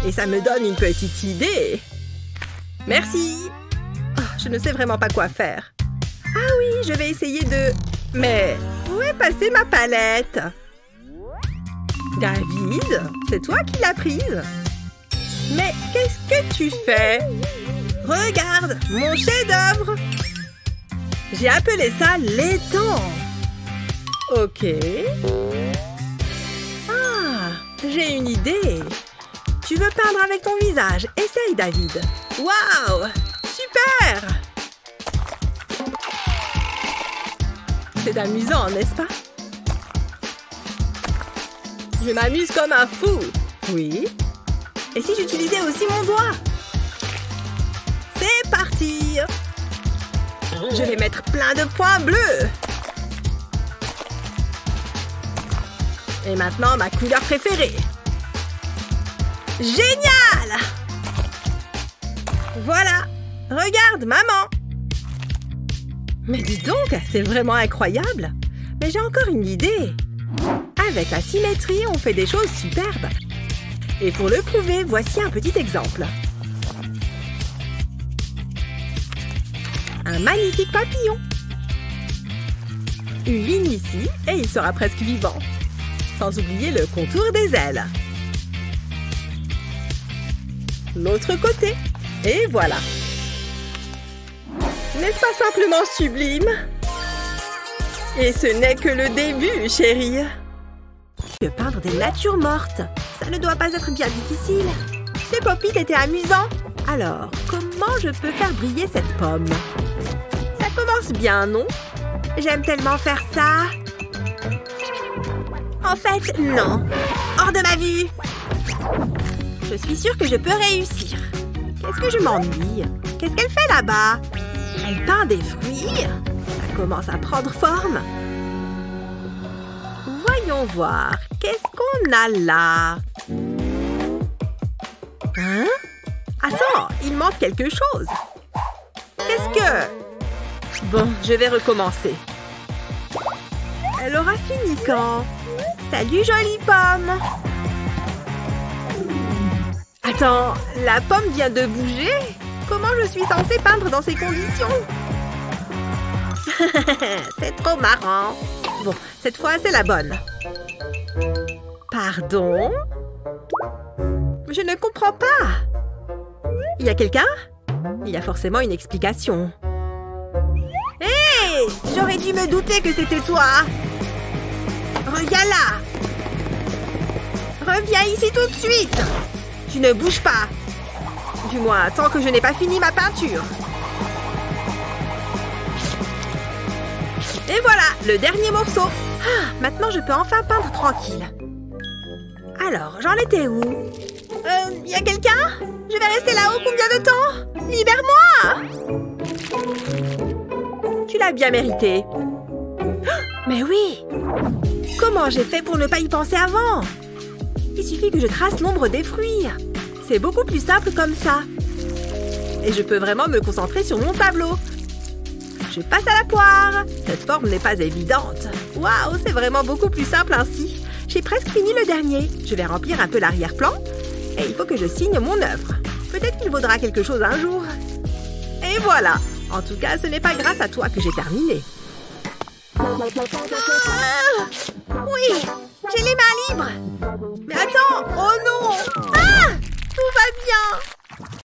Et ça me donne une petite idée. Merci. Oh, je ne sais vraiment pas quoi faire. Ah oui, je vais essayer de... Mais où est passée ma palette? David, c'est toi qui l'as prise? Mais qu'est-ce que tu fais? Regarde, mon chef-d'œuvre! J'ai appelé ça l'étang. Ok. Ah, j'ai une idée. Tu veux peindre avec ton visage? Essaye, David. Waouh! Super! C'est amusant, n'est-ce pas? Je m'amuse comme un fou. Oui. Et si j'utilisais aussi mon doigt? C'est parti! Je vais mettre plein de points bleus. Et maintenant, ma couleur préférée. Génial! Voilà! Regarde, maman! Mais dis donc, c'est vraiment incroyable! Mais j'ai encore une idée! Avec la symétrie, on fait des choses superbes! Et pour le prouver, voici un petit exemple. Un magnifique papillon! Une ligne ici, et il sera presque vivant. Sans oublier le contour des ailes. L'autre côté. Et voilà. N'est-ce pas simplement sublime? Et ce n'est que le début, chérie. De peindre des natures mortes. Ça ne doit pas être bien difficile. Ces pop-it étaient amusants. Alors, comment je peux faire briller cette pomme? Ça commence bien, non? J'aime tellement faire ça. En fait, non. Hors de ma vue. Je suis sûre que je peux réussir. Qu'est-ce que je m'ennuie? Qu'est-ce qu'elle fait là-bas? Elle peint des fruits? Ça commence à prendre forme. Voyons voir. Qu'est-ce qu'on a là? Hein? Attends, il manque quelque chose. Qu'est-ce que... Bon, je vais recommencer. Elle aura fini quand? Salut, jolie pomme! Attends, la pomme vient de bouger? Comment je suis censée peindre dans ces conditions? C'est trop marrant! Bon, cette fois, c'est la bonne. Pardon? Je ne comprends pas. Il y a quelqu'un? Il y a forcément une explication. Hé! J'aurais dû me douter que c'était toi. Reviens là. Reviens ici tout de suite. Tu ne bouges pas. Du moins, tant que je n'ai pas fini ma peinture. Et voilà, le dernier morceau. Ah, maintenant, je peux enfin peindre tranquille. Alors, j'en étais où? Y a quelqu'un? Je vais rester là-haut combien de temps? Libère-moi! Tu l'as bien mérité. Mais oui! Comment j'ai fait pour ne pas y penser avant? Il suffit que je trace l'ombre des fruits. C'est beaucoup plus simple comme ça. Et je peux vraiment me concentrer sur mon tableau. Je passe à la poire. Cette forme n'est pas évidente. Waouh, c'est vraiment beaucoup plus simple ainsi. J'ai presque fini le dernier. Je vais remplir un peu l'arrière-plan. Et il faut que je signe mon œuvre. Peut-être qu'il vaudra quelque chose un jour. Et voilà. En tout cas, ce n'est pas grâce à toi que j'ai terminé. Ah!